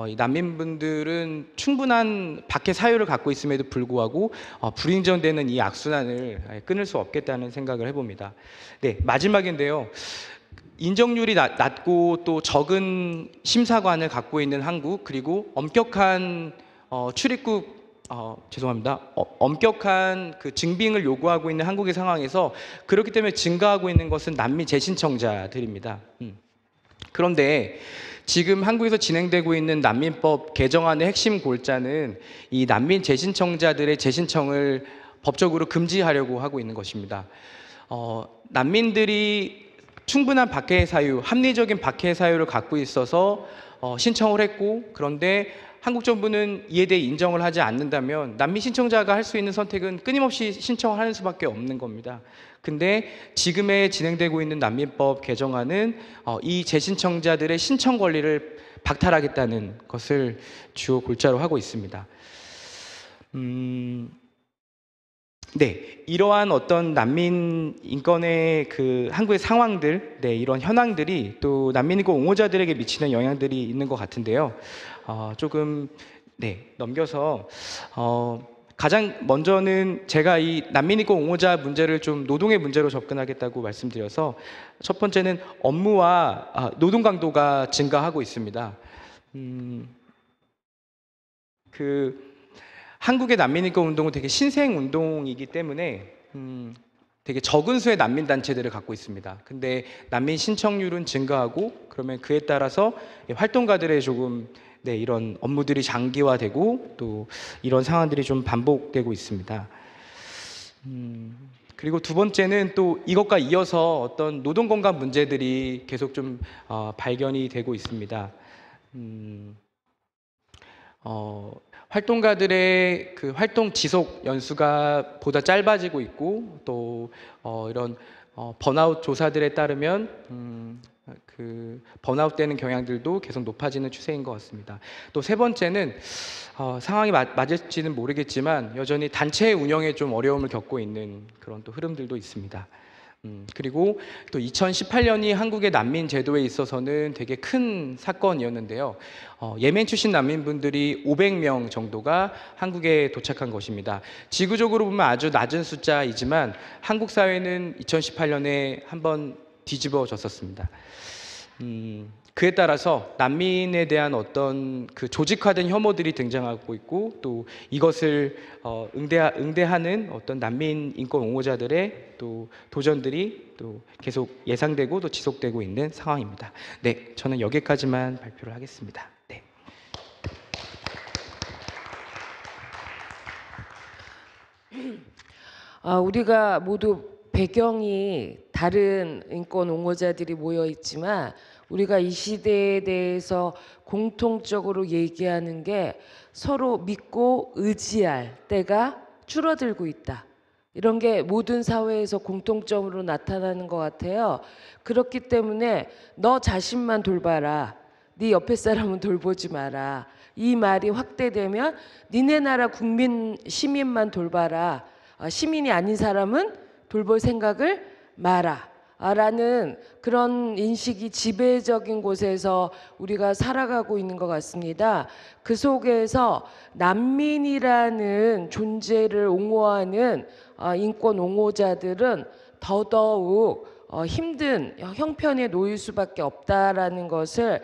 [SPEAKER 4] 이 난민분들은 충분한 박해 사유를 갖고 있음에도 불구하고 불인정되는 이 악순환을 끊을 수 없겠다는 생각을 해봅니다. 네, 마지막인데요. 인정률이 낮고 또 적은 심사관을 갖고 있는 한국, 그리고 엄격한 출입국 엄격한 그 증빙을 요구하고 있는 한국의 상황에서 그렇기 때문에 증가하고 있는 것은 난민 재신청자들입니다. 그런데 지금 한국에서 진행되고 있는 난민법 개정안의 핵심 골자는 이 난민 재신청자들의 재신청을 법적으로 금지하려고 하고 있는 것입니다. 난민들이 충분한 박해 사유, 합리적인 박해 사유를 갖고 있어서 신청을 했고, 그런데 한국 정부는 이에 대해 인정을 하지 않는다면 난민 신청자가 할 수 있는 선택은 끊임없이 신청을 하는 수밖에 없는 겁니다. 근데 지금에 진행되고 있는 난민법 개정안은 이 재신청자들의 신청 권리를 박탈하겠다는 것을 주요 골자로 하고 있습니다. 네, 이러한 어떤 난민 인권의 그 한국의 상황들, 네, 이런 현황들이 또 난민 인권 옹호자들에게 미치는 영향들이 있는 것 같은데요. 조금 넘겨서 가장 먼저는 제가 이 난민 인권 옹호자 문제를 좀 노동의 문제로 접근하겠다고 말씀드려서, 첫 번째는 업무와 노동 강도가 증가하고 있습니다. 한국의 난민인권 운동은 되게 신생 운동이기 때문에 되게 적은 수의 난민 단체들을 갖고 있습니다. 근데 난민 신청률은 증가하고, 그러면 그에 따라서 활동가들의 조금 이런 업무들이 장기화되고 또 이런 상황들이 좀 반복되고 있습니다. 그리고 두 번째는 또 이것과 이어서 어떤 노동 건강 문제들이 계속 좀 발견이 되고 있습니다. 활동가들의 그 활동 지속 연수가 보다 짧아지고 있고, 또 이런 번아웃 조사들에 따르면 그 번아웃 되는 경향들도 계속 높아지는 추세인 것 같습니다. 또 세 번째는 상황이 맞을지는 모르겠지만 여전히 단체 운영에 좀 어려움을 겪고 있는 그런 또 흐름들도 있습니다. 그리고 또 2018년이 한국의 난민 제도에 있어서는 되게 큰 사건이었는데요. 예멘 출신 난민분들이 500명 정도가 한국에 도착한 것입니다. 지구적으로 보면 아주 낮은 숫자이지만 한국 사회는 2018년에 한번 뒤집어졌었습니다. 그에 따라서 난민에 대한 어떤 그 조직화된 혐오들이 등장하고 있고, 또 이것을 응대하는 어떤 난민 인권 옹호자들의 또 도전들이 또 계속 예상되고 또 지속되고 있는 상황입니다. 네, 저는 여기까지만 발표를 하겠습니다. 네.
[SPEAKER 1] 우리가 모두 배경이 다른 인권 옹호자들이 모여 있지만 우리가 이 시대에 대해서 공통적으로 얘기하는 게 서로 믿고 의지할 때가 줄어들고 있다. 이런 게 모든 사회에서 공통점으로 나타나는 것 같아요. 그렇기 때문에 너 자신만 돌봐라. 네 옆에 사람은 돌보지 마라. 이 말이 확대되면 니네 나라 국민 시민만 돌봐라. 시민이 아닌 사람은 돌볼 생각을 마라. 라는 그런 인식이 지배적인 곳에서 우리가 살아가고 있는 것 같습니다. 그 속에서 난민이라는 존재를 옹호하는 인권 옹호자들은 더더욱 힘든 형편에 놓일 수밖에 없다라는 것을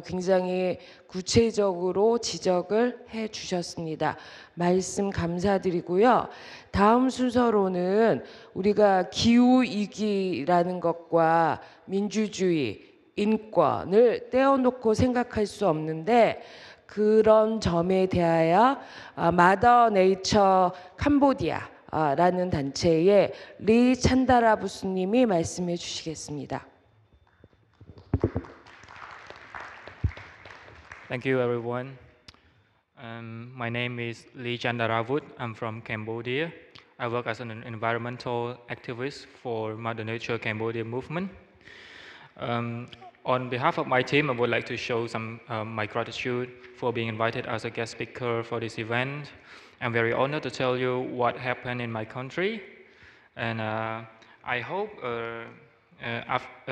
[SPEAKER 1] 굉장히 구체적으로 지적을 해 주셨습니다. 말씀 감사드리고요. 다음 순서로는 우리가 기후위기라는 것과 민주주의, 인권을 떼어놓고 생각할 수 없는데 그런 점에 대하여 마더 네이처 캄보디아 라는 단체의 리 찬다라부스님이 말씀해 주시겠습니다.
[SPEAKER 5] Thank you, everyone. My name is Lee Chandaravut. I'm from Cambodia. I work as an environmental activist for Mother Nature Cambodia movement. On behalf of my team, I would like to show some my gratitude for being invited as a guest speaker for this event. I'm very honored to tell you what happened in my country, and I hope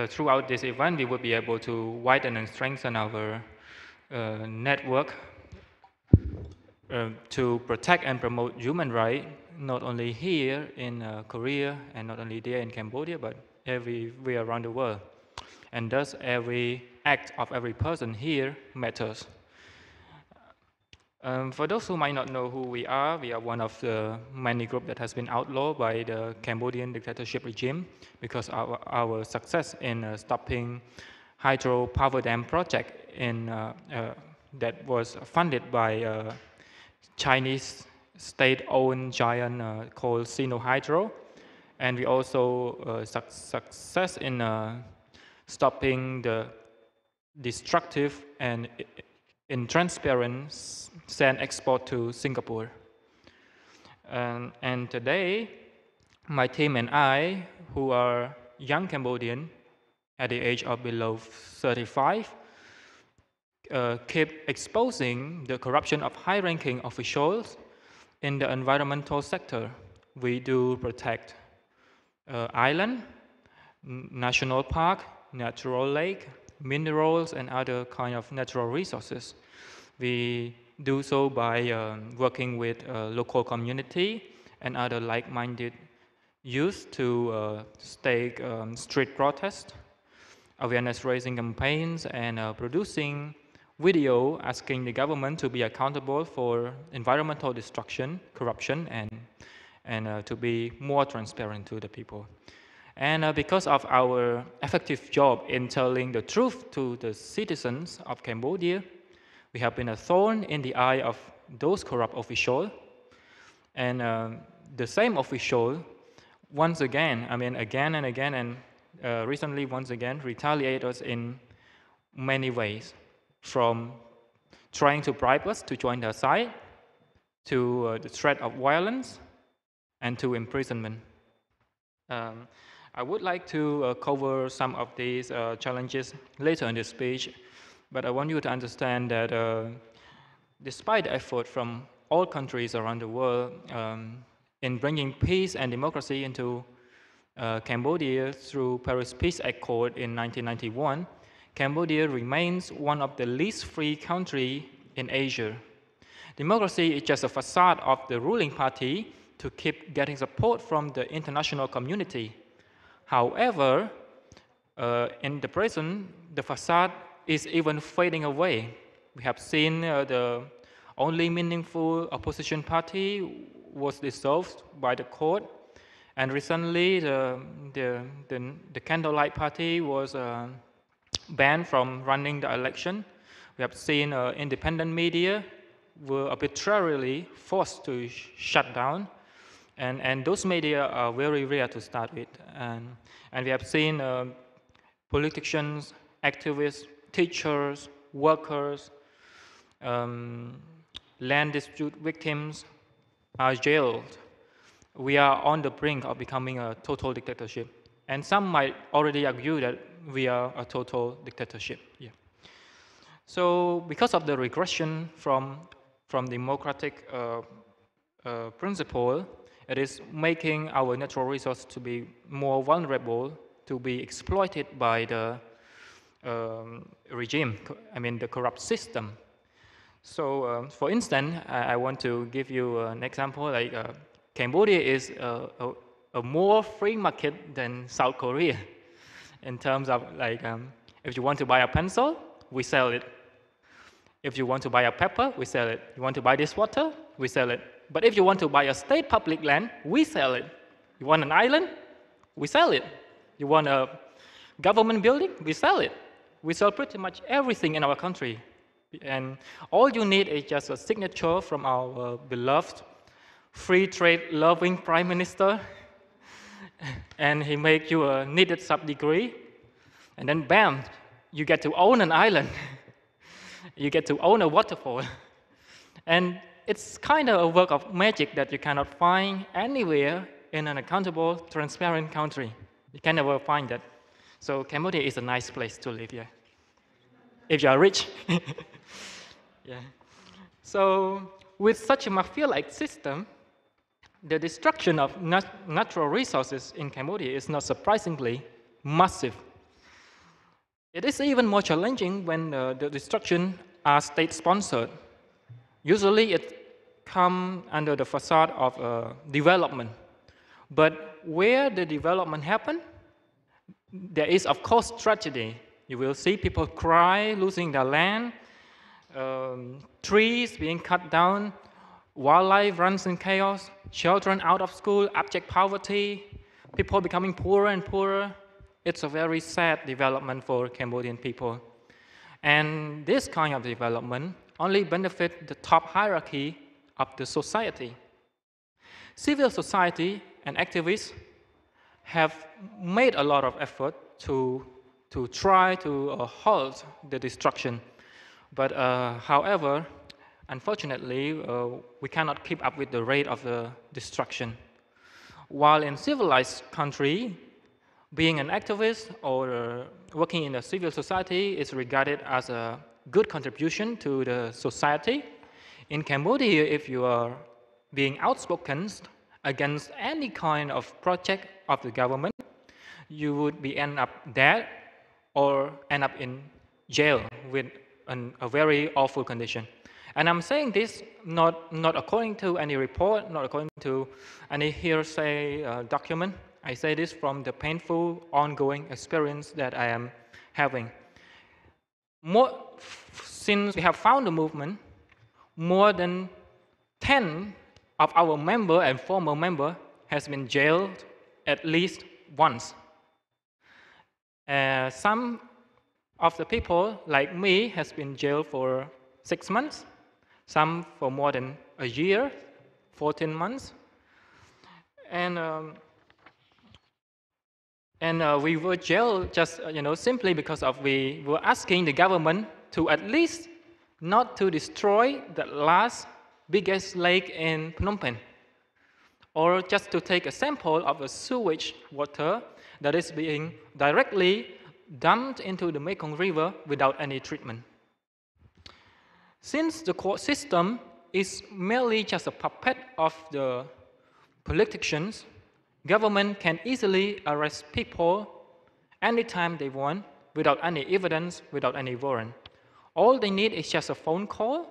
[SPEAKER 5] throughout this event we will be able to widen and strengthen our network to protect and promote human rights, not only here in Korea and not only there in Cambodia, but everywhere around the world. And thus, every act of every person here matters. For those who might not know who we are one of the many groups that has been outlawed by the Cambodian dictatorship regime because our success in stopping hydropower dam project that was funded by Chinese state-owned giant called Sinohydro, and we also success in stopping the destructive and intransparent sand export to Singapore. And today, my team and I, who are young Cambodian at the age of below 35, keep exposing the corruption of high-ranking officials in the environmental sector. We do protect island, national park, natural lake, minerals, and other kind of natural resources. We do so by working with local community and other like-minded youth to stake street protest, awareness-raising campaigns, and producing video asking the government to be accountable for environmental destruction, corruption, and to be more transparent to the people. And because of our effective job in telling the truth to the citizens of Cambodia, we have been a thorn in the eye of those corrupt officials. And the same official, once again, again and again, and recently once again, retaliate us in many ways, from trying to bribe us to join their side, to the threat of violence, and to imprisonment. I would like to cover some of these challenges later in this speech, but I want you to understand that despite the effort from all countries around the world in bringing peace and democracy into Cambodia through Paris Peace Accord in 1991, Cambodia remains one of the least free countries in Asia. Democracy is just a facade of the ruling party to keep getting support from the international community. However, in the present, the facade is even fading away. We have seen the only meaningful opposition party was dissolved by the court, and recently the Candlelight Party was banned from running the election. We have seen independent media were arbitrarily forced to shut down. And those media are very rare to start with. And we have seen politicians, activists, teachers, workers, land dispute victims are jailed. we are on the brink of becoming a total dictatorship. And some might already argue that we are a total dictatorship. Yeah. So because of the regression from democratic principle, it is making our natural resource to be more vulnerable to be exploited by the regime, the corrupt system. So, for instance, I want to give you an example. Like Cambodia is a more free market than South Korea, in terms of like, if you want to buy a pencil, we sell it. If you want to buy a pepper, we sell it. You want to buy this water, we sell it. But if you want to buy a state public land, we sell it. You want an island, we sell it. You want a government building, we sell it. We sell pretty much everything in our country. And all you need is just a signature from our beloved, free trade loving Prime Minister. And he make you a needed sub-degree. And then bam, you get to own an island. You get to own a waterfall. And it's kind of a work of magic that you cannot find anywhere in an accountable, transparent country. You can never find that. So Cambodia is a nice place to live, yeah. If you are rich. Yeah. So with such a mafia-like system, the destruction of natural resources in Cambodia is not surprisingly massive. It is even more challenging when the destruction are state-sponsored. Usually it comes under the facade of development. But where the development happens, there is, of course, tragedy. You will see people cry, losing their land, trees being cut down, wildlife runs in chaos, children out of school, abject poverty, people becoming poorer and poorer. It's a very sad development for Cambodian people. And this kind of development only benefits the top hierarchy of the society. Civil society and activists have made a lot of effort to try to halt the destruction. But however, unfortunately, we cannot keep up with the rate of the destruction. While in civilized country, being an activist or working in a civil society is regarded as a good contribution to the society. In Cambodia, if you are being outspoken against any kind of project of the government, you would be end up dead or end up in jail with a very awful condition. And I'm saying this not according to any report, not according to any hearsay document. I say this from the painful, ongoing experience that I am having. Since we have found the movement, more than 10 of our member and former member has been jailed at least once. Some of the people, like me, has been jailed for 6 months, some for more than a year, 14 months. And we were jailed just simply because we were asking the government to at least not to destroy the last biggest lake in Phnom Penh, or just to take a sample of the sewage water that is being directly dumped into the Mekong River without any treatment. Since the court system is merely just a puppet of the politicians, government can easily arrest people anytime they want without any evidence, without any warrant. All they need is just a phone call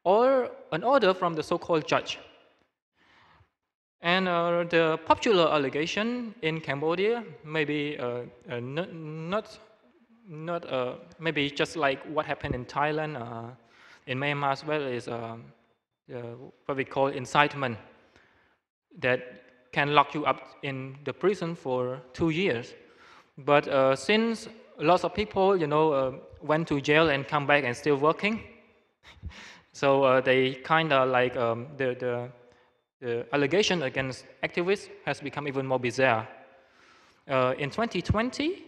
[SPEAKER 5] or an order from the so-called judge. And the popular allegation in Cambodia, maybe maybe just like what happened in Thailand, in Myanmar as well, is what we call incitement, that can lock you up in the prison for 2 years. But since lots of people, went to jail and come back and still working, so they kind of like the allegation against activists has become even more bizarre. In 2020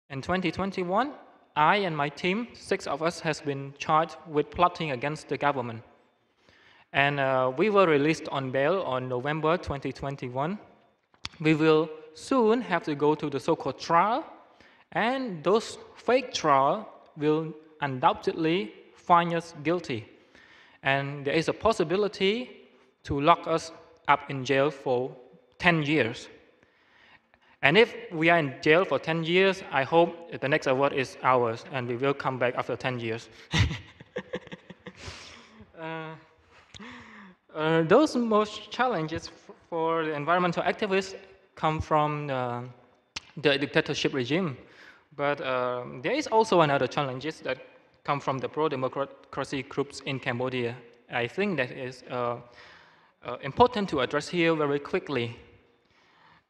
[SPEAKER 5] and 2021, I and my team, 6 of us, has been charged with plotting against the government. And we were released on bail on November 2021. We will soon have to go to the so-called trial, and those fake trials will undoubtedly find us guilty. And there is a possibility to lock us up in jail for 10 years. And if we are in jail for 10 years, I hope the next award is ours, and we will come back after 10 years. Those most challenges for the environmental activists come from the dictatorship regime. But there is also another challenges that come from the pro-democracy groups in Cambodia. I think that is important to address here very quickly.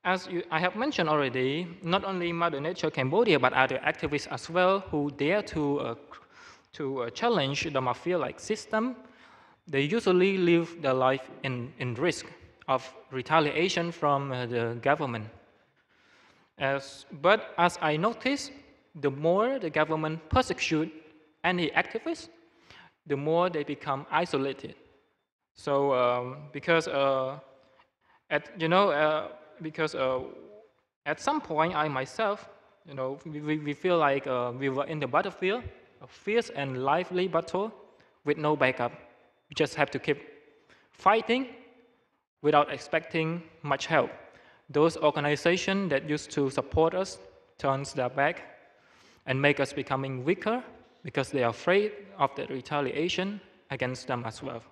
[SPEAKER 5] As I have mentioned already, not only Mother Nature Cambodia, but other activists as well who dare to challenge the mafia-like system, they usually live their life in risk of retaliation from the government. But as I noticed, the more the government persecute any activist, the more they become isolated. So because at some point I myself, we feel like we were in the battlefield, a fierce and lively battle with no backup. We just have to keep fighting without expecting much help. Those organizations that used to support us turns their back and make us becoming weaker because they are afraid of the retaliation against them as well.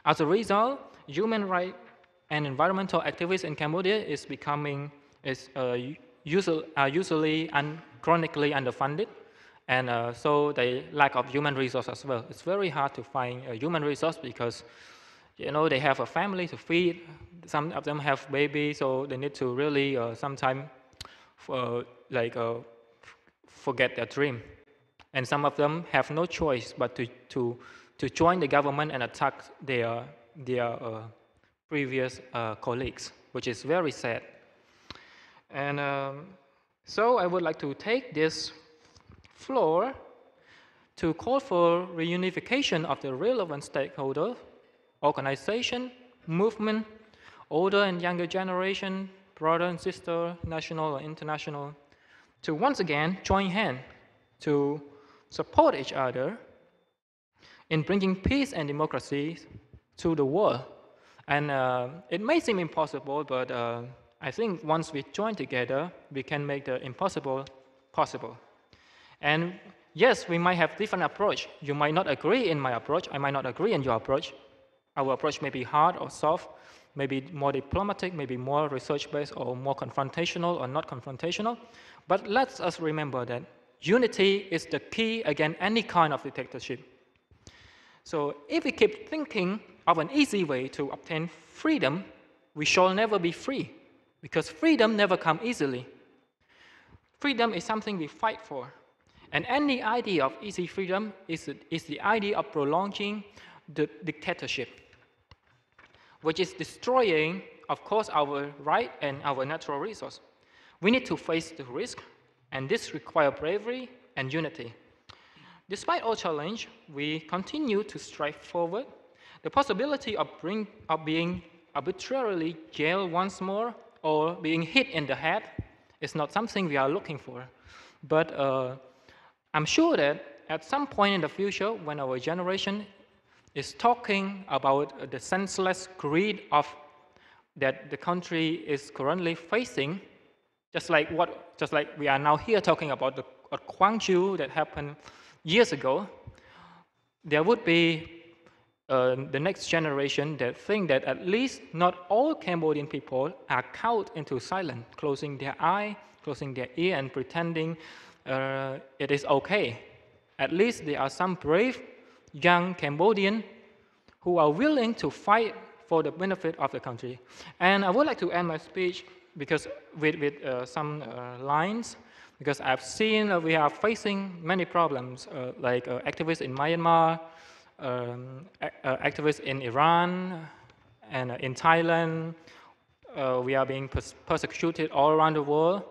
[SPEAKER 5] As a result, human rights and environmental activists in Cambodia are usually chronically underfunded, and so they lack of human resource as well. It's very hard to find a human resource because they have a family to feed. Some of them have babies, so they need to really sometimes forget their dream. And some of them have no choice but to join the government and attack their previous colleagues, which is very sad. And so I would like to take this floor to call for reunification of the relevant stakeholders, organization, movement, older and younger generation, brother and sister, national or international, to once again join hands to support each other in bringing peace and democracy to the world. And it may seem impossible, but I think once we join together, we can make the impossible possible. And yes, we might have different approach. You might not agree in my approach. I might not agree in your approach. Our approach may be hard or soft, maybe more diplomatic, maybe more research-based, or more confrontational or not confrontational. But let us remember that unity is the key against any kind of dictatorship. So if we keep thinking of an easy way to obtain freedom, we shall never be free, because freedom never comes easily. Freedom is something we fight for. And any idea of easy freedom is the idea of prolonging the dictatorship, which is destroying, of course, our right and our natural resource. We need to face the risk, and this requires bravery and unity. Despite all challenge, we continue to strive forward. The possibility of being arbitrarily jailed once more or being hit in the head is not something we are looking for. But I'm sure that at some point in the future, when our generation is talking about the senseless greed that the country is currently facing, just like we are now here talking about the Gwangju that happened years ago, there would be the next generation that think that at least not all Cambodian people are cowed into silence, closing their eye, closing their ear, and pretending it is okay. At least there are some brave young Cambodians who are willing to fight for the benefit of the country. And I would like to end my speech because with some lines, because I've seen we are facing many problems, like activists in Myanmar, activists in Iran, and in Thailand. We are being persecuted all around the world.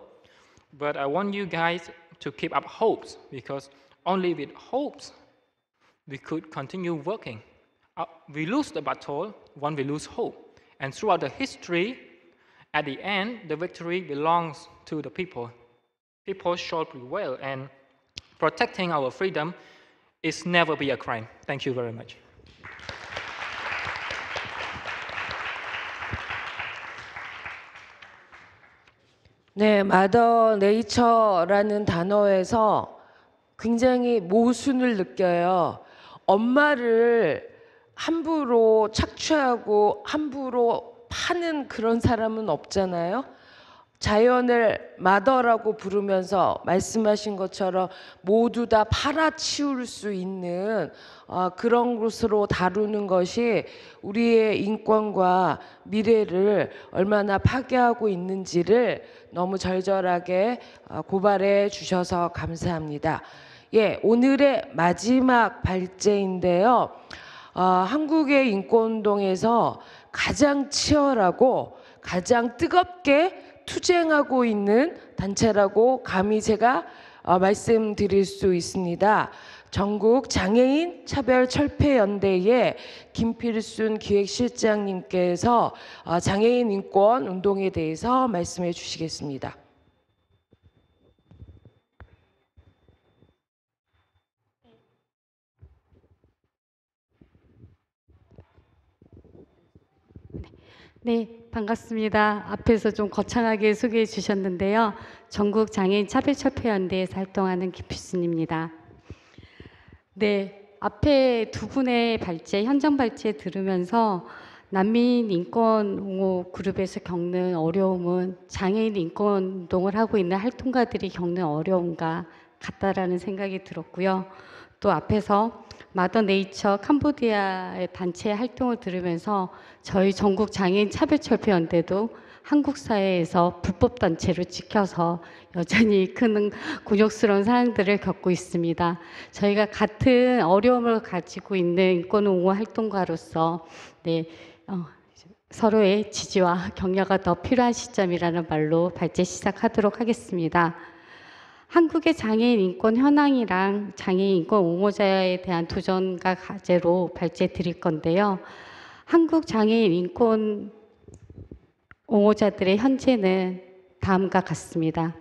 [SPEAKER 5] But I want you guys to keep up hopes, because only with hopes we could continue working. we lose the battle when we lose hope. And throughout the history, at the end, the victory belongs to the people. People shall prevail, and protecting our freedom is never be a crime. Thank you very much.
[SPEAKER 1] 네, 마더 네이처라는 단어에서 굉장히 모순을 느껴요. 엄마를 함부로 착취하고 함부로 파는 그런 사람은 없잖아요. 자연을 마더라고 부르면서 말씀하신 것처럼 모두 다 팔아치울 수 있는 그런 것으로 다루는 것이 우리의 인권과 미래를 얼마나 파괴하고 있는지를 너무 절절하게 고발해 주셔서 감사합니다. 예, 오늘의 마지막 발제인데요. 한국의 인권운동에서 가장 치열하고 가장 뜨겁게 투쟁하고 있는 단체라고 감히 제가 말씀드릴 수 있습니다. 전국 장애인 차별철폐연대의 김필순 기획실장님께서 장애인 인권 운동에 대해서 말씀해 주시겠습니다.
[SPEAKER 6] 네, 반갑습니다. 앞에서 좀 거창하게 소개해 주셨는데요. 전국 장애인 차별철폐연대에서 활동하는 김필순입니다. 네, 앞에 두 분의 발제, 현장 발제 들으면서 난민 인권 옹호 그룹에서 겪는 어려움은 장애인 인권 운동을 하고 있는 활동가들이 겪는 어려움과 같다라는 생각이 들었고요. 또 앞에서 마더 네이처 캄보디아의 단체 활동을 들으면서 저희 전국 장애인 차별철폐연대도 한국 사회에서 불법 단체로 찍혀서 여전히 큰 곤욕스러운 상황들을 겪고 있습니다. 저희가 같은 어려움을 가지고 있는 인권 옹호 활동가로서 서로의 지지와 격려가 더 필요한 시점이라는 말로 발제 시작하도록 하겠습니다. 한국의 장애인 인권 현황이랑 장애인 인권 옹호자에 대한 도전과 과제로 발제 드릴 건데요. 한국 장애인 인권 옹호자들의 현재는 다음과 같습니다.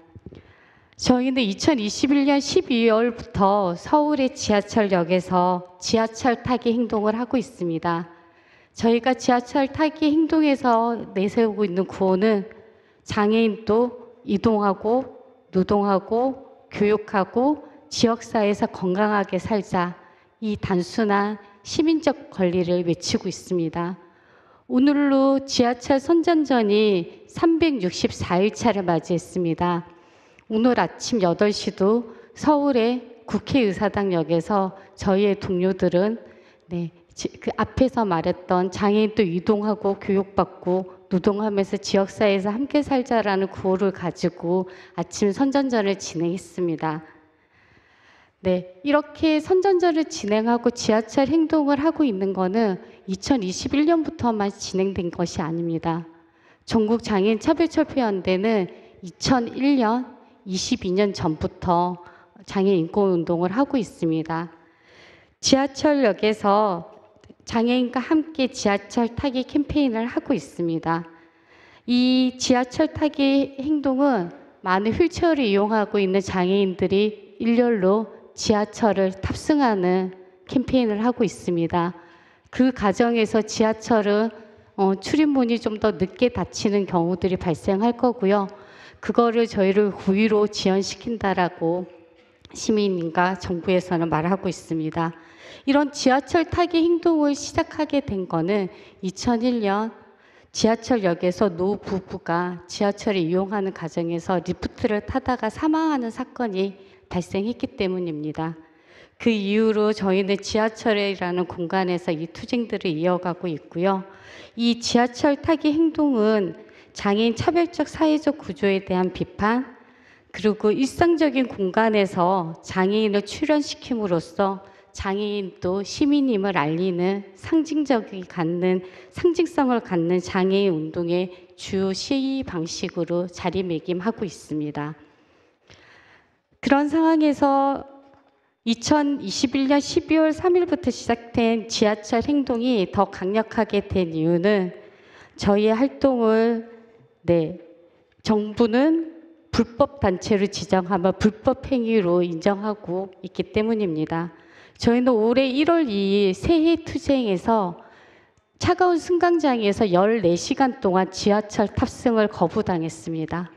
[SPEAKER 6] 저희는 2021년 12월부터 서울의 지하철역에서 지하철 타기 행동을 하고 있습니다. 저희가 지하철 타기 행동에서 내세우고 있는 구호는 장애인도 이동하고 노동하고 교육하고 지역사회에서 건강하게 살자, 이 단순한 시민적 권리를 외치고 있습니다. 오늘로 지하철 선전전이 364일차를 맞이했습니다. 오늘 아침 8시도 서울의 국회의사당역에서 저희의 동료들은 그 앞에서 말했던 장애인도 이동하고 교육받고 노동하면서 지역사회에서 함께 살자라는 구호를 가지고 아침 선전전을 진행했습니다. 네, 이렇게 선전전을 진행하고 지하철 행동을 하고 있는 것은 2021년부터만 진행된 것이 아닙니다. 전국 장애인 차별철폐연대는 2001년, 22년 전부터 장애인 인권 운동을 하고 있습니다. 지하철역에서 장애인과 함께 지하철 타기 캠페인을 하고 있습니다. 이 지하철 타기 행동은 많은 휠체어를 이용하고 있는 장애인들이 일렬로 지하철을 탑승하는 캠페인을 하고 있습니다. 그 과정에서 지하철은 출입문이 좀 더 늦게 닫히는 경우들이 발생할 거고요. 그거를 저희를 구의로 지연시킨다라고 시민과 정부에서는 말하고 있습니다. 이런 지하철 타기 행동을 시작하게 된 거는 2001년 지하철역에서 노 부부가 지하철을 이용하는 과정에서 리프트를 타다가 사망하는 사건이 발생했기 때문입니다. 그 이후로 저희는 지하철이라는 공간에서 이 투쟁들을 이어가고 있고요. 이 지하철 타기 행동은 장애인 차별적 사회적 구조에 대한 비판, 그리고 일상적인 공간에서 장애인을 출연시킴으로써 장애인도 시민임을 알리는 상징성을 갖는 장애인 운동의 주요 시위 방식으로 자리매김하고 있습니다. 그런 상황에서 2021년 12월 3일부터 시작된 지하철 행동이 더 강력하게 된 이유는 저희의 활동을 정부는 불법 단체로 지정하며 불법 행위로 인정하고 있기 때문입니다. 저희는 올해 1월 2일 새해 투쟁에서 차가운 승강장에서 14시간 동안 지하철 탑승을 거부당했습니다.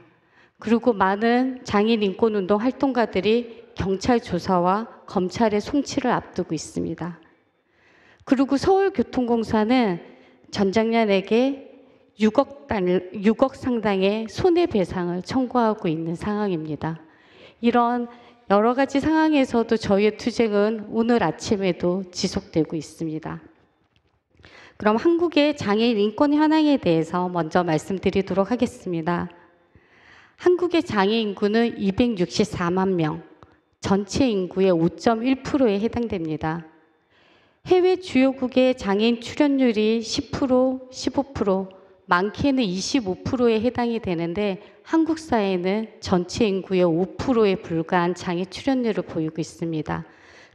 [SPEAKER 6] 그리고 많은 장애인 인권운동 활동가들이 경찰 조사와 검찰의 송치를 앞두고 있습니다. 그리고 서울교통공사는 전장년에게 6억 상당의 손해배상을 청구하고 있는 상황입니다. 이런 여러 가지 상황에서도 저희의 투쟁은 오늘 아침에도 지속되고 있습니다. 그럼 한국의 장애인 인권 현황에 대해서 먼저 말씀드리도록 하겠습니다. 한국의 장애인 인구는 264만 명, 전체 인구의 5.1%에 해당됩니다. 해외 주요국의 장애인 출연율이 10%, 15%, 많게는 25%에 해당이 되는데 한국 사회는 전체 인구의 5%에 불과한 장애 출연율을 보이고 있습니다.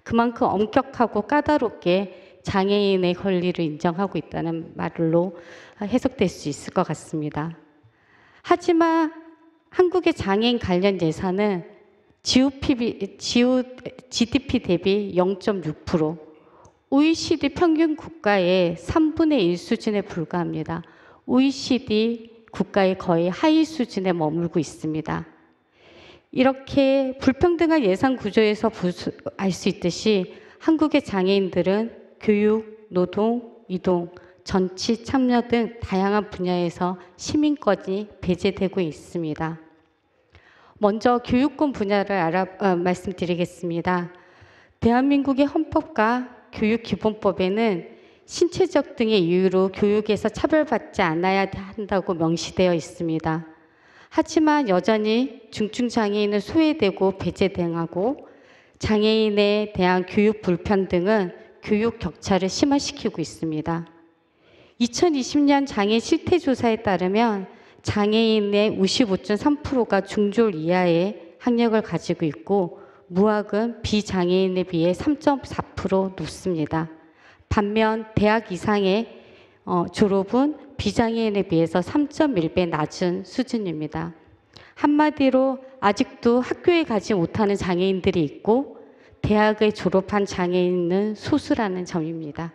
[SPEAKER 6] 그만큼 엄격하고 까다롭게 장애인의 권리를 인정하고 있다는 말로 해석될 수 있을 것 같습니다. 하지만 한국의 장애인 관련 예산은 GDP 대비 0.6%, OECD 평균 국가의 3분의 1 수준에 불과합니다. OECD 국가의 거의 하위 수준에 머물고 있습니다. 이렇게 불평등한 예산 구조에서 알 수 있듯이 한국의 장애인들은 교육, 노동, 이동, 정치 참여 등 다양한 분야에서 시민권이 배제되고 있습니다. 먼저 교육권 분야를 말씀드리겠습니다. 대한민국의 헌법과 교육기본법에는 신체적 등의 이유로 교육에서 차별받지 않아야 한다고 명시되어 있습니다. 하지만 여전히 중증장애인은 소외되고 배제당하고 장애인에 대한 교육 불평등은 교육 격차를 심화시키고 있습니다. 2020년 장애 실태조사에 따르면 장애인의 55.3%가 중졸 이하의 학력을 가지고 있고 무학은 비장애인에 비해 3.4% 높습니다. 반면 대학 이상의 졸업은 비장애인에 비해서 3.1배 낮은 수준입니다. 한마디로 아직도 학교에 가지 못하는 장애인들이 있고 대학을 졸업한 장애인은 소수라는 점입니다.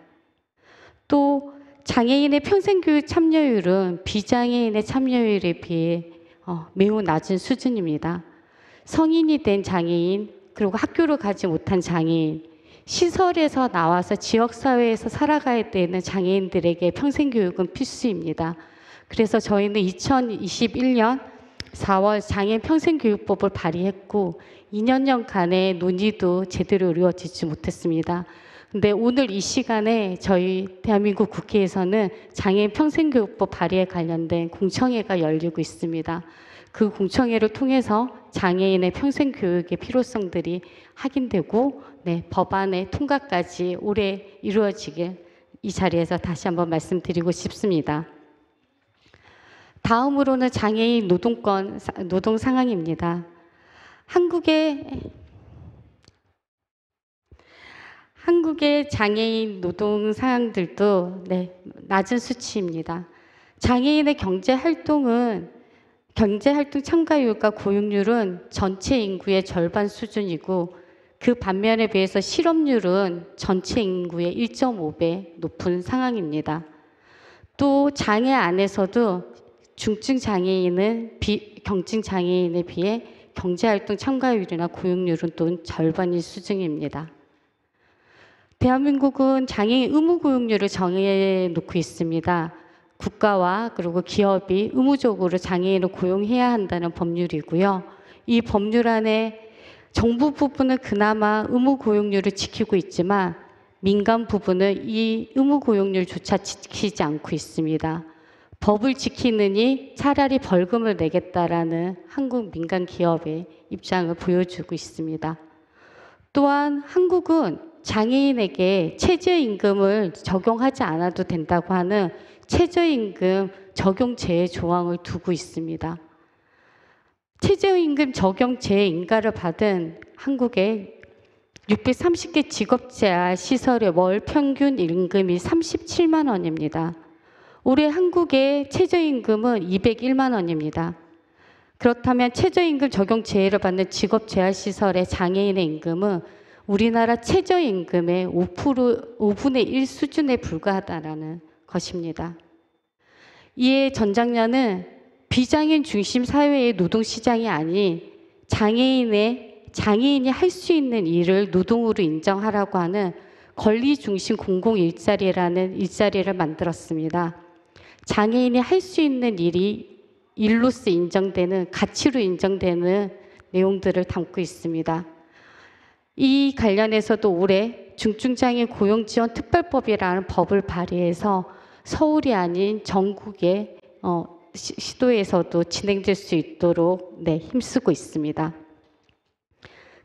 [SPEAKER 6] 또 장애인의 평생교육 참여율은 비장애인의 참여율에 비해 매우 낮은 수준입니다. 성인이 된 장애인, 그리고 학교를 가지 못한 장애인, 시설에서 나와서 지역사회에서 살아가야 되는 장애인들에게 평생교육은 필수입니다. 그래서 저희는 2021년 4월 장애인 평생교육법을 발의했고 2년간의 논의도 제대로 이루어지지 못했습니다. 근데 오늘 이 시간에 저희 대한민국 국회에서는 장애인 평생교육법 발의에 관련된 공청회가 열리고 있습니다. 그 공청회를 통해서 장애인의 평생교육의 필요성들이 확인되고 법안의 통과까지 올해 이루어지길 이 자리에서 다시 한번 말씀드리고 싶습니다. 다음으로는 장애인 노동 상황입니다. 한국의 장애인 노동 상황들도 낮은 수치입니다. 장애인의 경제활동 참가율과 고용률은 전체 인구의 절반 수준이고 그 반면에 비해서 실업률은 전체 인구의 1.5배 높은 상황입니다. 또 장애 안에서도 중증 장애인은 경증 장애인에 비해 경제활동 참가율이나 고용률은 또 절반인 수준입니다. 대한민국은 장애인 의무 고용률을 정해놓고 있습니다. 국가와 그리고 기업이 의무적으로 장애인을 고용해야 한다는 법률이고요. 이 법률 안에 정부 부분은 그나마 의무 고용률을 지키고 있지만 민간 부분은 이 의무 고용률조차 지키지 않고 있습니다. 법을 지키느니 차라리 벌금을 내겠다라는 한국 민간 기업의 입장을 보여주고 있습니다. 또한 한국은 장애인에게 최저임금을 적용하지 않아도 된다고 하는 최저임금 적용 제외 조항을 두고 있습니다. 최저임금 적용 제외 인가를 받은 한국의 630개 직업재활 시설의 월 평균 임금이 37만 원입니다. 올해 한국의 최저임금은 201만 원입니다. 그렇다면 최저임금 적용 제외를 받는 직업재활시설의 장애인의 임금은 우리나라 최저임금의 5분의 1 수준에 불과하다는 것입니다. 이에 전 장년은 비장애인 중심 사회의 노동시장이 아닌 장애인이 할 수 있는 일을 노동으로 인정하라고 하는 권리 중심 공공 일자리라는 일자리를 만들었습니다. 장애인이 할 수 있는 일이 일로서 인정되는, 가치로 인정되는 내용들을 담고 있습니다. 이 관련해서도 올해 중증장애인 고용지원 특별법이라는 법을 발의해서 서울이 아닌 전국의 시도에서도 진행될 수 있도록 힘쓰고 있습니다.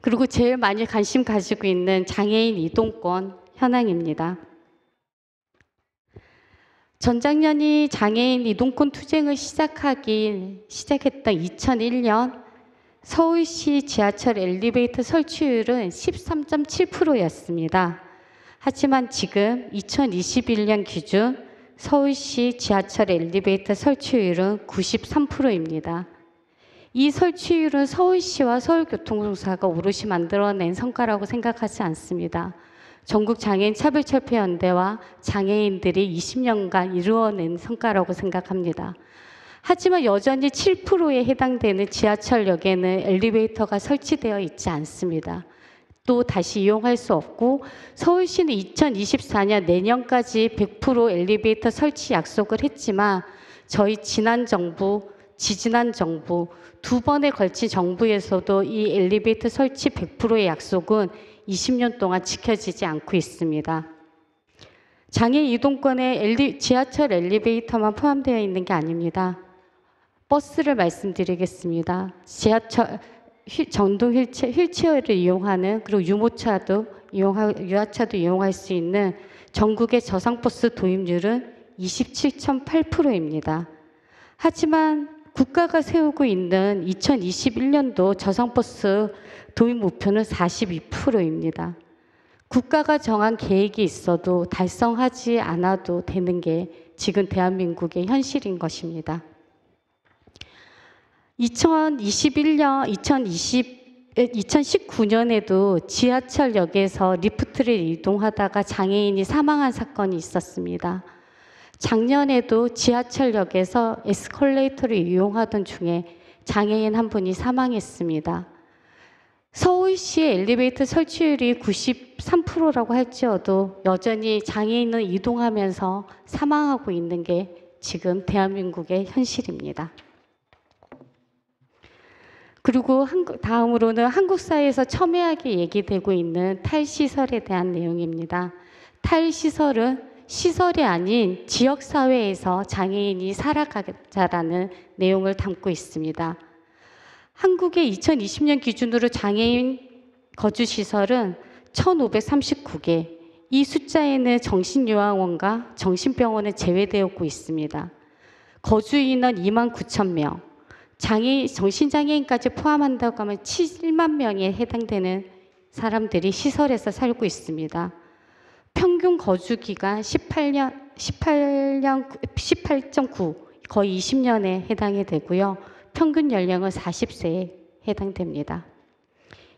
[SPEAKER 6] 그리고 제일 많이 관심 가지고 있는 장애인 이동권 현황입니다. 전작년이 장애인 이동권 투쟁을 시작했던 2001년 서울시 지하철 엘리베이터 설치율은 13.7%였습니다. 하지만 지금 2021년 기준 서울시 지하철 엘리베이터 설치율은 93%입니다. 이 설치율은 서울시와 서울교통공사가 오롯이 만들어낸 성과라고 생각하지 않습니다. 전국 장애인 차별철폐연대와 장애인들이 20년간 이루어낸 성과라고 생각합니다. 하지만 여전히 7%에 해당되는 지하철역에는 엘리베이터가 설치되어 있지 않습니다. 또 다시 이용할 수 없고 서울시는 2024년 내년까지 100% 엘리베이터 설치 약속을 했지만 저희 지난 정부, 지지난 정부 두 번에 걸친 정부에서도 이 엘리베이터 설치 100%의 약속은 20년 동안 지켜지지 않고 있습니다. 장애 이동권에 지하철 엘리베이터만 포함되어 있는 게 아닙니다. 버스를 말씀드리겠습니다. 지하철 전동 휠체어를 이용하는, 그리고 유모차도 유아차도 이용할 수 있는 전국의 저상버스 도입률은 27.8%입니다. 하지만 국가가 세우고 있는 2021년도 저상버스 도입 목표는 42%입니다. 국가가 정한 계획이 있어도 달성하지 않아도 되는 게 지금 대한민국의 현실인 것입니다. 2019년에도 지하철역에서 리프트를 이동하다가 장애인이 사망한 사건이 있었습니다. 작년에도 지하철역에서 에스컬레이터를 이용하던 중에 장애인 한 분이 사망했습니다. 서울시의 엘리베이터 설치율이 93%라고 할지어도 여전히 장애인은 이동하면서 사망하고 있는 게 지금 대한민국의 현실입니다. 그리고 다음으로는 한국 사회에서 첨예하게 얘기되고 있는 탈시설에 대한 내용입니다. 탈시설은 시설이 아닌 지역사회에서 장애인이 살아가자라는 내용을 담고 있습니다. 한국의 2020년 기준으로 장애인 거주시설은 1,539개, 이 숫자에는 정신요양원과 정신병원은 제외되었고 있습니다. 거주인은 29,000명, 정신장애인까지 포함한다고 하면 7만 명에 해당되는 사람들이 시설에서 살고 있습니다. 평균 거주기간 18.9, 거의 20년에 해당이 되고요. 평균 연령은 40세에 해당됩니다.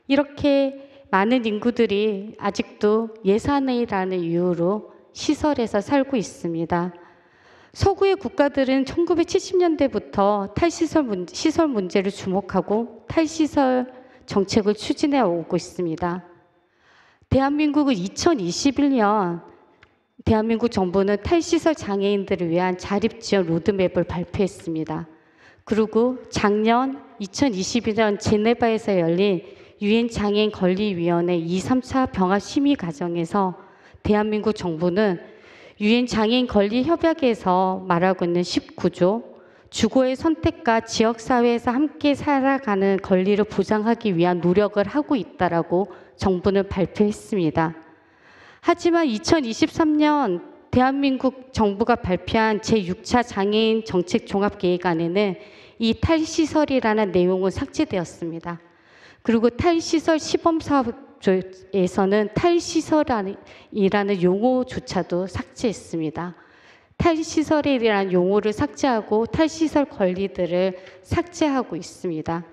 [SPEAKER 6] 이렇게 많은 인구들이 아직도 예산이라는 이유로 시설에서 살고 있습니다. 서구의 국가들은 1970년대부터 시설 문제를 주목하고 탈시설 정책을 추진해 오고 있습니다. 대한민국은 2021년 대한민국 정부는 탈시설 장애인들을 위한 자립지원 로드맵을 발표했습니다. 그리고 작년 2021년 제네바에서 열린 유엔 장애인 권리위원회 2, 3차 병합 심의 과정에서 대한민국 정부는 유엔 장애인 권리 협약에서 말하고 있는 19조 주거의 선택과 지역사회에서 함께 살아가는 권리를 보장하기 위한 노력을 하고 있다라고 정부는 발표했습니다. 하지만 2023년 대한민국 정부가 발표한 제6차 장애인 정책 종합계획안에는 이 탈시설이라는 내용은 삭제되었습니다. 그리고 탈시설 시범사업 한국조에서는 탈시설이라는 용어조차도 삭제했습니다. 탈시설이라는 용어를 삭제하고 탈시설 권리들을 삭제하고 있습니다.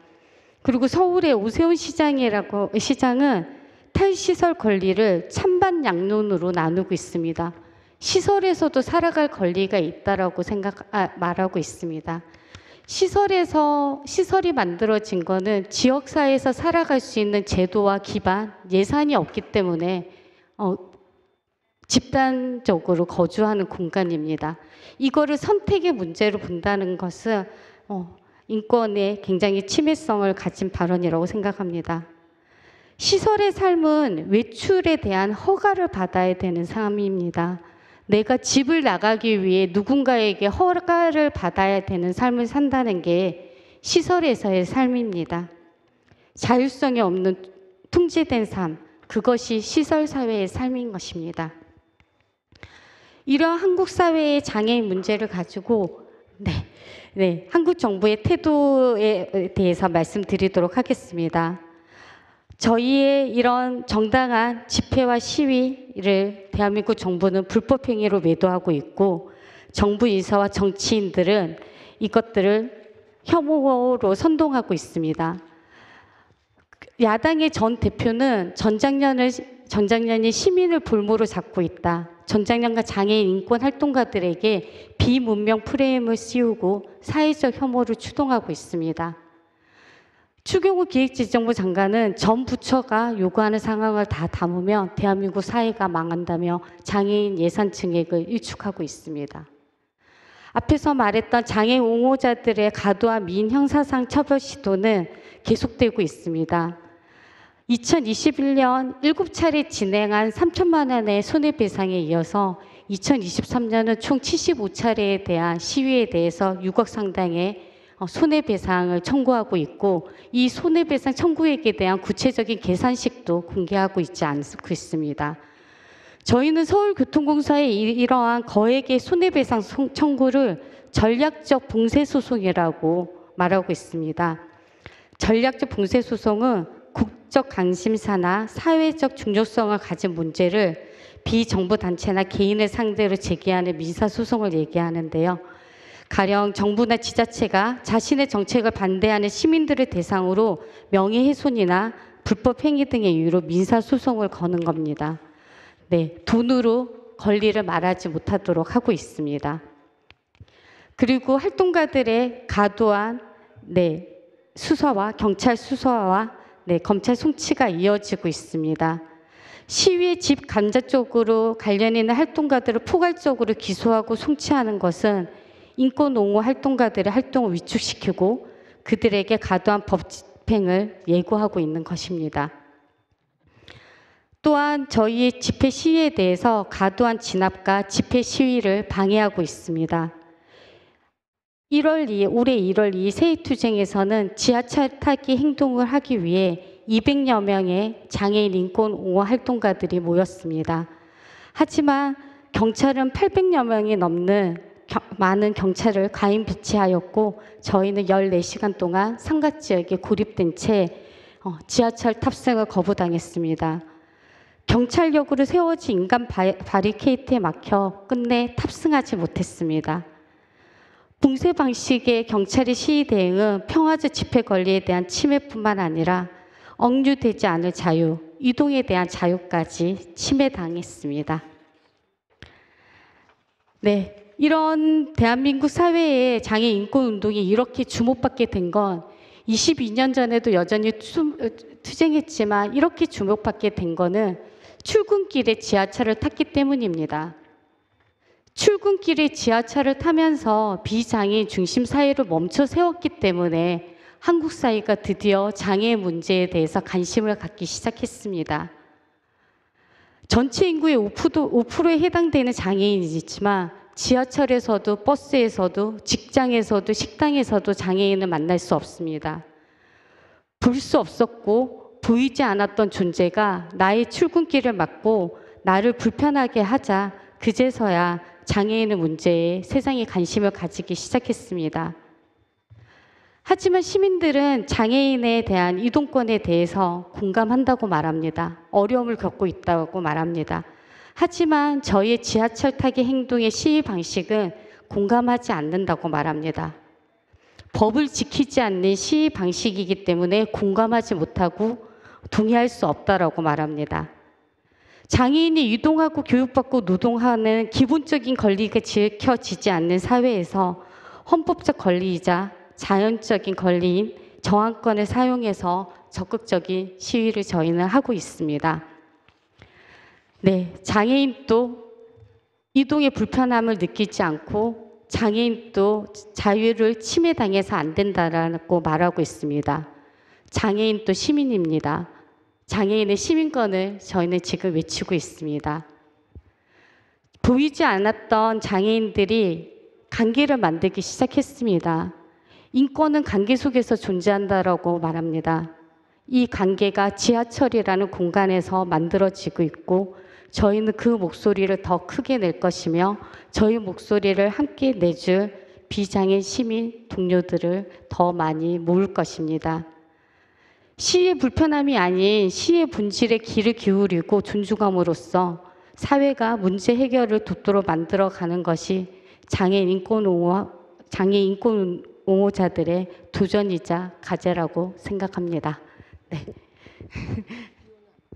[SPEAKER 6] 그리고 서울의 오세훈 시장은 탈시설 권리를 찬반 양론으로 나누고 있습니다. 시설에서도 살아갈 권리가 있다라고 말하고 있습니다. 시설이 만들어진 거는 지역사회에서 살아갈 수 있는 제도와 기반, 예산이 없기 때문에 집단적으로 거주하는 공간입니다. 이거를 선택의 문제로 본다는 것은 인권에 굉장히 침해성을 가진 발언이라고 생각합니다. 시설의 삶은 외출에 대한 허가를 받아야 되는 삶입니다. 내가 집을 나가기 위해 누군가에게 허가를 받아야 되는 삶을 산다는 게 시설에서의 삶입니다. 자율성이 없는 통제된 삶, 그것이 시설사회의 삶인 것입니다. 이러한 한국 사회의 장애인 문제를 가지고 한국 정부의 태도에 대해서 말씀드리도록 하겠습니다. 저희의 이런 정당한 집회와 시위를 대한민국 정부는 불법 행위로 매도하고 있고, 정부 인사와 정치인들은 이것들을 혐오로 선동하고 있습니다. 야당의 전 대표는 전장년이 시민을 볼모로 잡고 있다. 전장년과 장애인 인권 활동가들에게 비문명 프레임을 씌우고 사회적 혐오를 추동하고 있습니다. 추경호 기획재정부 장관은 전 부처가 요구하는 상황을 다 담으면 대한민국 사회가 망한다며 장애인 예산 증액을 일축하고 있습니다. 앞에서 말했던 장애 옹호자들의 과도한 미인 형사상 처벌 시도는 계속되고 있습니다. 2021년 7차례 진행한 3천만 원의 손해배상에 이어서 2023년은 총 75차례에 대한 시위에 대해서 6억 상당의 손해배상을 청구하고 있고, 이 손해배상 청구액에 대한 구체적인 계산식도 공개하고 있지 않고 있습니다. 저희는 서울교통공사의 이러한 거액의 손해배상 청구를 전략적 봉쇄소송이라고 말하고 있습니다. 전략적 봉쇄소송은 국적 관심사나 사회적 중요성을 가진 문제를 비정부 단체나 개인을 상대로 제기하는 민사소송을 얘기하는데요. 가령 정부나 지자체가 자신의 정책을 반대하는 시민들을 대상으로 명예훼손이나 불법 행위 등의 이유로 민사소송을 거는 겁니다. 돈으로 권리를 말하지 못하도록 하고 있습니다. 그리고 활동가들의 과도한 수사와 경찰 수사와 검찰 송치가 이어지고 있습니다. 시위의 집 감자 쪽으로 관련 있는 활동가들을 포괄적으로 기소하고 송치하는 것은 인권 옹호 활동가들의 활동을 위축시키고 그들에게 과도한 법 집행을 예고하고 있는 것입니다. 또한 저희의 집회 시위에 대해서 과도한 진압과 집회 시위를 방해하고 있습니다. 올해 1월 2일 세입투쟁에서는 지하철 타기 행동을 하기 위해 200여 명의 장애인 인권 옹호 활동가들이 모였습니다. 하지만 경찰은 800여 명이 넘는 많은 경찰을 과잉 배치하였고, 저희는 14시간 동안 삼각지역에 고립된 채 지하철 탑승을 거부당했습니다. 경찰력으로 세워진 인간 바리케이트에 막혀 끝내 탑승하지 못했습니다. 봉쇄 방식의 경찰의 시위 대응은 평화적 집회 권리에 대한 침해뿐만 아니라 억류되지 않을 자유, 이동에 대한 자유까지 침해당했습니다. 이런 대한민국 사회의 장애 인권 운동이 이렇게 주목받게 된 건 22년 전에도 여전히 투쟁했지만 이렇게 주목받게 된 거는 출근길에 지하철을 탔기 때문입니다. 출근길에 지하철을 타면서 비장애인 중심 사회를 멈춰 세웠기 때문에 한국 사회가 드디어 장애 문제에 대해서 관심을 갖기 시작했습니다. 전체 인구의 5%에 해당되는 장애인이 있지만 지하철에서도 버스에서도 직장에서도 식당에서도 장애인을 만날 수 없습니다. 볼 수 없었고 보이지 않았던 존재가 나의 출근길을 막고 나를 불편하게 하자 그제서야 장애인의 문제에 세상이 관심을 가지기 시작했습니다. 하지만 시민들은 장애인에 대한 이동권에 대해서 공감한다고 말합니다. 어려움을 겪고 있다고 말합니다. 하지만 저희의 지하철 타기 행동의 시위 방식은 공감하지 않는다고 말합니다. 법을 지키지 않는 시위 방식이기 때문에 공감하지 못하고 동의할 수 없다라고 말합니다. 장애인이 이동하고 교육받고 노동하는 기본적인 권리가 지켜지지 않는 사회에서 헌법적 권리이자 자연적인 권리인 저항권을 사용해서 적극적인 시위를 저희는 하고 있습니다. 네, 장애인도 이동의 불편함을 느끼지 않고 장애인도 자유를 침해당해서 안 된다라고 말하고 있습니다. 장애인도 시민입니다. 장애인의 시민권을 저희는 지금 외치고 있습니다. 보이지 않았던 장애인들이 관계를 만들기 시작했습니다. 인권은 관계 속에서 존재한다라고 말합니다. 이 관계가 지하철이라는 공간에서 만들어지고 있고 저희는 그 목소리를 더 크게 낼 것이며 저희 목소리를 함께 내줄 비장애인 시민 동료들을 더 많이 모을 것입니다. 시의 불편함이 아닌 시의 본질에 귀를 기울이고 존중함으로써 사회가 문제 해결을 돕도록 만들어가는 것이 장애인 인권 옹호자들의 도전이자 과제라고 생각합니다. 네.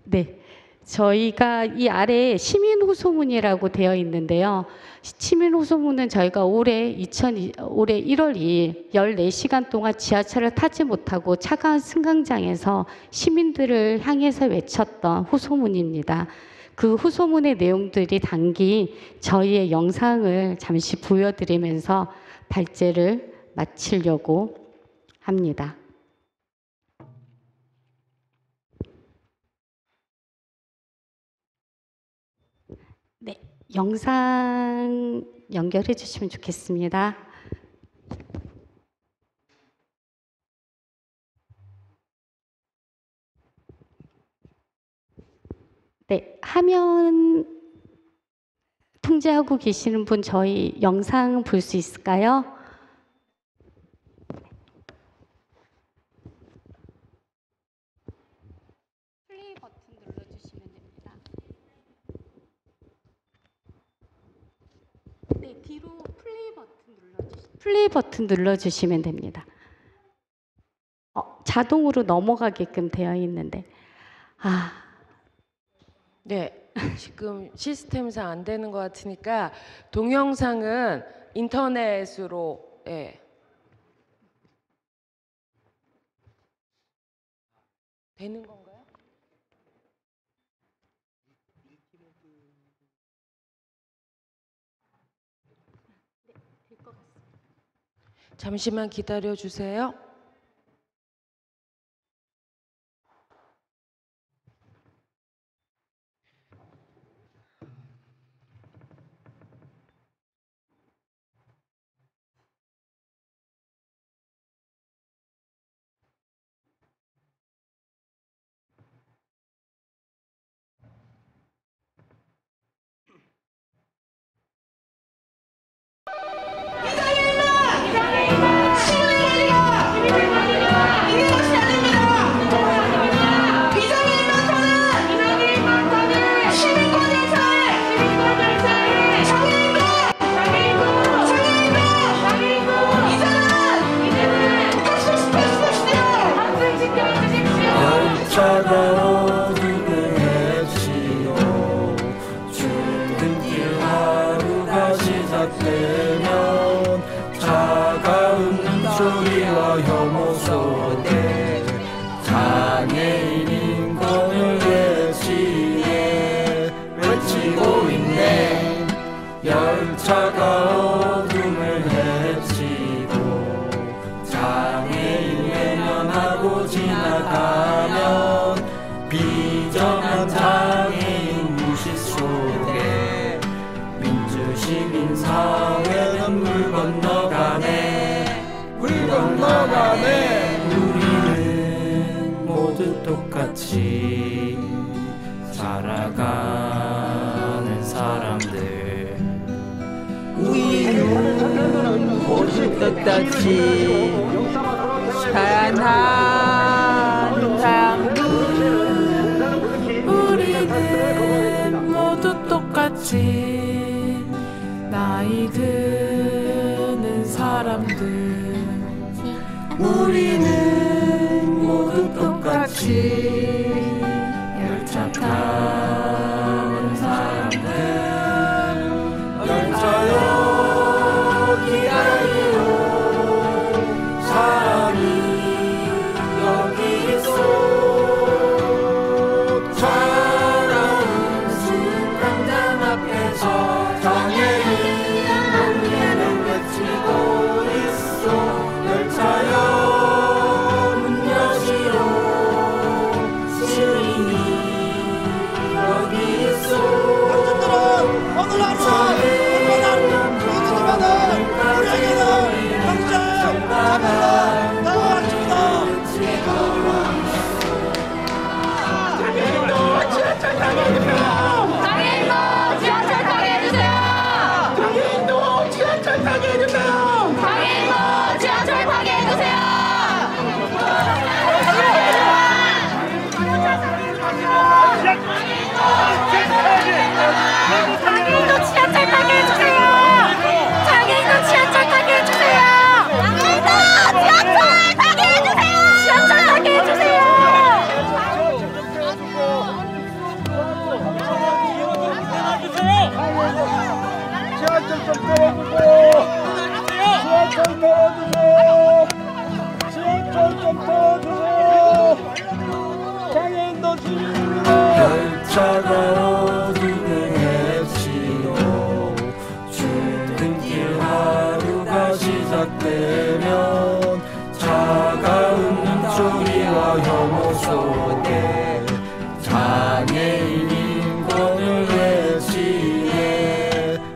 [SPEAKER 6] 네. 저희가 이 아래에 시민 호소문이라고 되어 있는데요. 시민 호소문은 저희가 올해 1월 2일 14시간 동안 지하철을 타지 못하고 차가운 승강장에서 시민들을 향해서 외쳤던 호소문입니다. 그 호소문의 내용들이 담긴 저희의 영상을 잠시 보여드리면서 발제를 마치려고 합니다. 네, 영상 연결해 주시면 좋겠습니다. 네, 화면 통제하고 계시는 분 저희 영상 볼 수 있을까요? 플레이 버튼 눌러주시면 됩니다. 네, 뒤로 플레이 버튼 눌러주시면 됩니다. 자동으로 넘어가게끔 되어 있는데
[SPEAKER 1] 네, 지금 시스템상 안 되는 것 같으니까 동영상은 인터넷으로 되는 건가요? 네, 될 것 같습니다. 잠시만 기다려 주세요.
[SPEAKER 7] 우리는 모두 똑같이 살아가는 사람들. 우리는 모두 똑같이
[SPEAKER 8] 사는 사람들 우리는 모두 똑같이 나이 드는 사람들 우리는 모두 똑같이 열차 타는 사람들 열차여 기다리고 사람이 여기 있어 차가운 수강장 앞에서 장애인 노래를 외치고 있어 열차여 문 여시오 시인이 여기 있어 오늘 하루 우리에게는 경제 자본을 나와줍니다. 장애인도 지하철 타게 해주세요. 장애인도 지하철 타게 해주세요. 장애인도 지하철 타게 해주세요. 장애인도 지하철 타게 해주세요. 장애인도 지하철 타게 해주세요. 장애인도 지하철 타게 해주세요. 장애인도 지하철 타게 해주세요. 지하철 타게 해주세요. 지하철 좀 태워주세요. 지하철 태워주세요. 지하철 좀 태워주세요. 장애인도 시민입니다. 열차가 어둠을 헤치고 출근길 하루가 시작되면 차가운 눈초리와 혐오 속에 장애인 인권을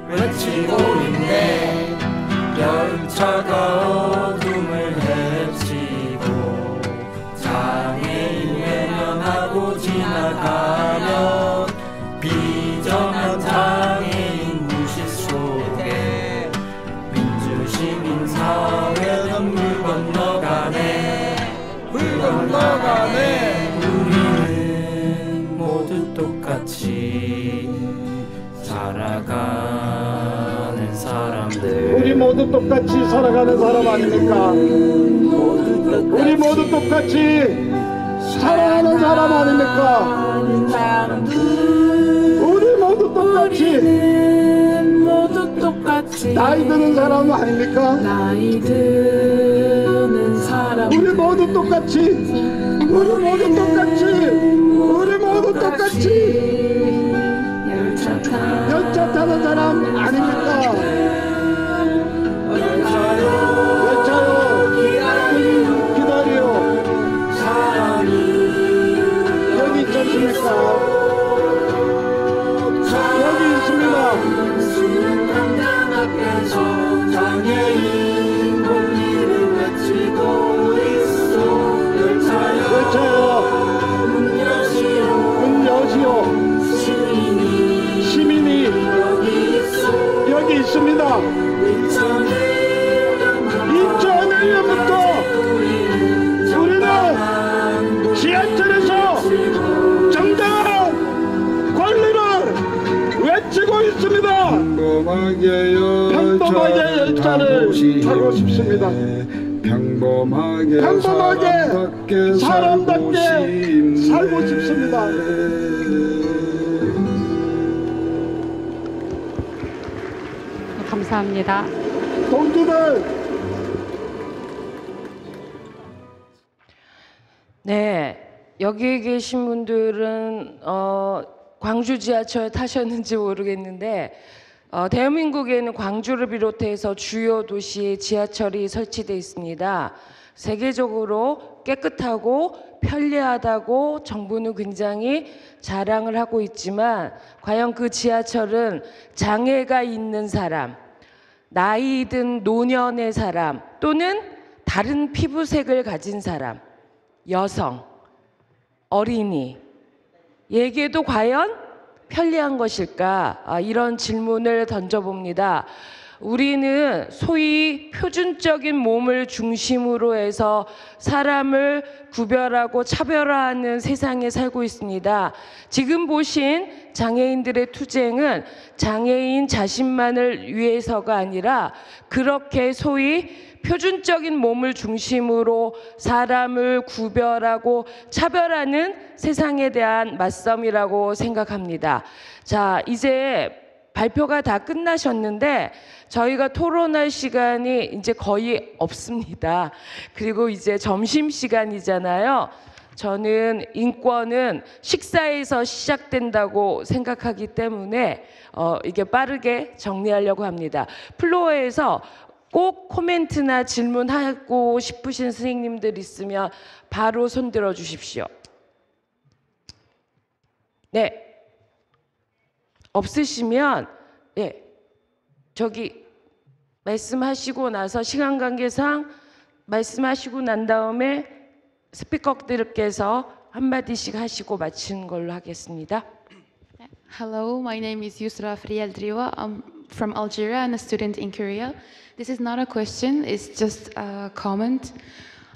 [SPEAKER 8] 외치고 있네. 열차가 어둠을 헤치고 장애인 외면하고 지나가면 비정한 장애인 무시 속에 민주시민 사회는 물 건너가네. 물 건너가네. 우리는 모두 똑같이 살아가는 사람들
[SPEAKER 9] 우리 모두 똑같이 살아가는 사람 아닙니까? 우리 모두 똑같이 사랑하는 사람 아닙니까? 우리 모두 똑같이 나이 드는 사람 아닙니까? 우리 모두 똑같이 우리 모두 똑같이 열차 타는 사람 아닙니까? 열차요 기다려 여기 있지 않습니까? 여기 있습니다. 장애인 공리를 외치고 있어 열차요 문 여시오 시민이 여기 있습니다. 2001년부터 우리는 지하철에서 정당한 권리를 외치고 있습니다. 평범하게 열차를 타고 싶습니다. 평범하게 사람답게 살고 싶습니다.
[SPEAKER 6] 감사합니다.
[SPEAKER 9] 동지들
[SPEAKER 1] 네, 여기 계신 분들은 광주 지하철 타셨는지 모르겠는데 대한민국에는 광주를 비롯해서 주요 도시에 지하철이 설치되어 있습니다. 세계적으로 깨끗하고 편리하다고 정부는 굉장히 자랑을 하고 있지만 과연 그 지하철은 장애가 있는 사람, 나이 든 노년의 사람 또는 다른 피부색을 가진 사람, 여성, 어린이 에게도 과연 편리한 것일까? 이런 질문을 던져봅니다. 우리는 소위 표준적인 몸을 중심으로 해서 사람을 구별하고 차별화하는 세상에 살고 있습니다. 지금 보신 장애인들의 투쟁은 장애인 자신만을 위해서가 아니라 그렇게 소위 표준적인 몸을 중심으로 사람을 구별하고 차별하는 세상에 대한 맞섬이라고 생각합니다. 자, 이제 발표가 다 끝나셨는데 저희가 토론할 시간이 이제 거의 없습니다. 그리고 이제 점심시간이잖아요. 저는 인권은 식사에서 시작된다고 생각하기 때문에 이게 빠르게 정리하려고 합니다. 플로어에서 꼭 코멘트나 질문하고 싶으신 선생님들 있으면 바로 손들어 주십시오. 네. 없으시면 저기 말씀하시고 나서 시간 관계상 말씀하시고 난 다음에 스피커들께서 한마디씩 하시고 마치는 걸로 하겠습니다.
[SPEAKER 10] Hello, my name is Yusra Friel Driwa. I'm from Algeria and a student in Korea. This is not a question, it's just a comment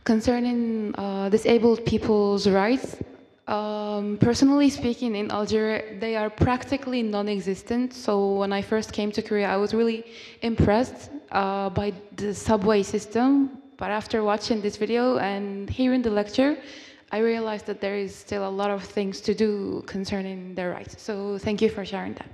[SPEAKER 10] concerning disabled people's rights. Personally speaking, in Algeria, they are practically non-existent. So when I first came to Korea, I was really impressed by the subway system. But after watching this video and hearing the lecture, I realized that there is still a lot of things to do concerning their rights. So thank you for sharing that.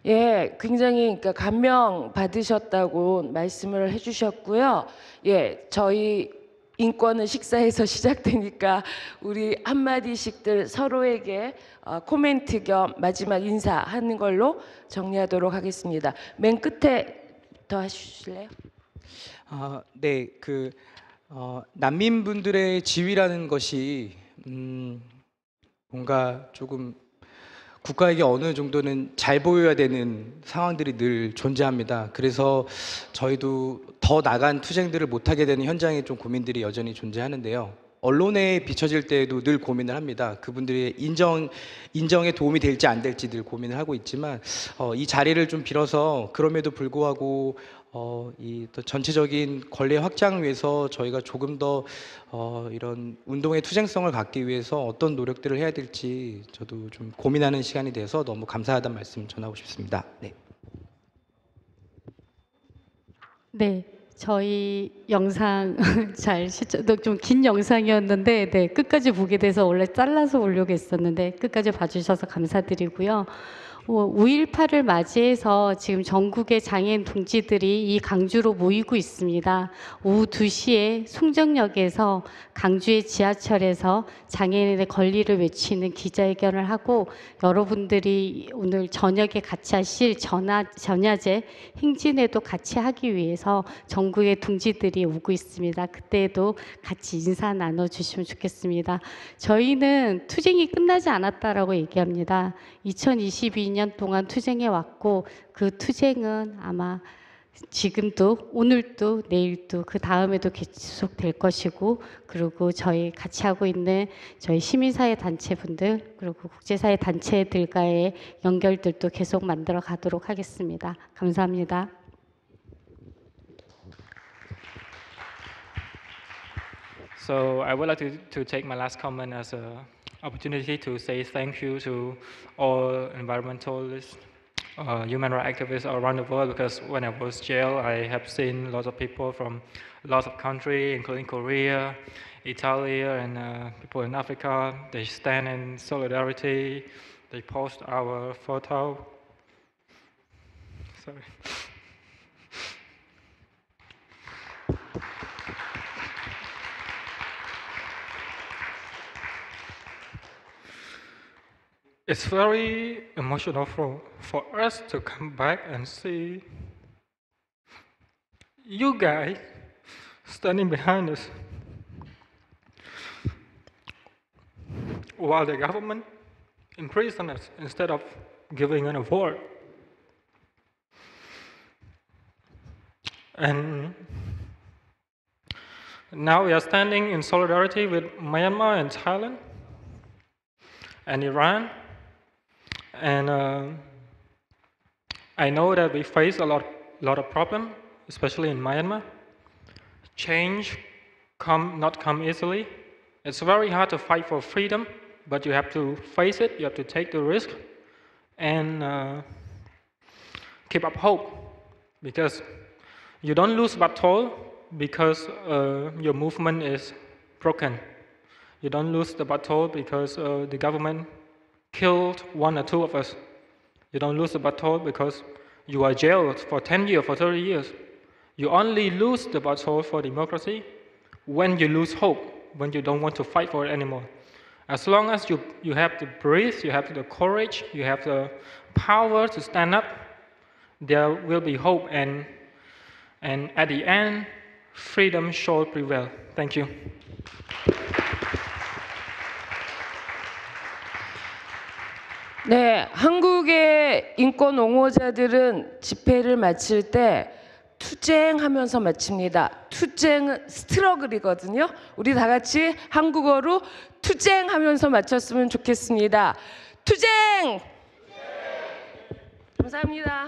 [SPEAKER 1] 예, 굉장히 그러니까 감명 받으셨다고 말씀을 해주셨고요. 예, 저희 인권은 식사에서 시작되니까 우리 한마디씩들 서로에게 코멘트 겸 마지막 인사하는 걸로 정리하도록 하겠습니다. 맨 끝에 더 하실래요?
[SPEAKER 4] 네, 난민분들의 지위라는 것이 뭔가 조금 국가에게 어느 정도는 잘 보여야 되는 상황들이 늘 존재합니다. 그래서 저희도 더 나간 투쟁들을 못하게 되는 현장에 좀 고민들이 여전히 존재하는데요. 언론에 비춰질 때에도 늘 고민을 합니다. 그분들의 인정에 도움이 될지 안 될지 늘 고민을 하고 있지만 이 자리를 좀 빌어서 그럼에도 불구하고 이 또 전체적인 권리 확장 위해서 저희가 조금 더 이런 운동의 투쟁성을 갖기 위해서 어떤 노력들을 해야 될지 저도 좀 고민하는 시간이 돼서 너무 감사하다는 말씀 전하고 싶습니다. 네.
[SPEAKER 6] 네, 저희 영상 좀 긴 영상이었는데 네, 끝까지 보게 돼서 원래 잘라서 올려고 했었는데 끝까지 봐주셔서 감사드리고요. 5.18을 맞이해서 지금 전국의 장애인 동지들이 이 강주로 모이고 있습니다. 오후 2시에 송정역에서 강주의 지하철에서 장애인의 권리를 외치는 기자회견을 하고 여러분들이 오늘 저녁에 같이 하실 전야제 행진에도 같이 하기 위해서 전국의 동지들이 오고 있습니다. 그때에도 같이 인사 나눠주시면 좋겠습니다. 저희는 투쟁이 끝나지 않았다라고 얘기합니다. 2022년 동안 투쟁해 왔고 그 투쟁은 아마 지금도 오늘도 내일도 그 다음에도 계속될 것이고 그리고 저희 같이 하고 있는 저희 시민사회 단체분들 그리고 국제사회 단체들과의 연결들도 계속 만들어 가도록 하겠습니다. 감사합니다.
[SPEAKER 5] So I would like to take my last comment as an opportunity to say thank you to all environmentalists, human rights activists around the world, because when I was jailed, I have seen lots of people from lots of countries, including Korea, Italy, and people in Africa. They stand in solidarity. They post our photo. Sorry. It's very emotional for us to come back and see you guys standing behind us while the government imprisons us instead of giving an award. And now we are standing in solidarity with Myanmar and Thailand and Iran And I know that we face a lot of problem, especially in Myanmar. Change not come easily. It's very hard to fight for freedom, but you have to face it. You have to take the risk and keep up hope, because you don't lose battle because your movement is broken. You don't lose the battle because the government killed 1 or 2 of us. You don't lose the battle because you are jailed for 10 years, for 30 years. You only lose the battle for democracy when you lose hope, when you don't want to fight for it anymore. As long as you have the breath, you have the courage, you have the power to stand up, there will be hope, and at the end, freedom shall prevail. Thank you.
[SPEAKER 1] 네, 한국의 인권 옹호자들은 집회를 마칠 때 투쟁하면서 마칩니다. 투쟁은 스트러글이거든요. 우리 다 같이 한국어로 투쟁하면서 마쳤으면 좋겠습니다. 투쟁! 감사합니다.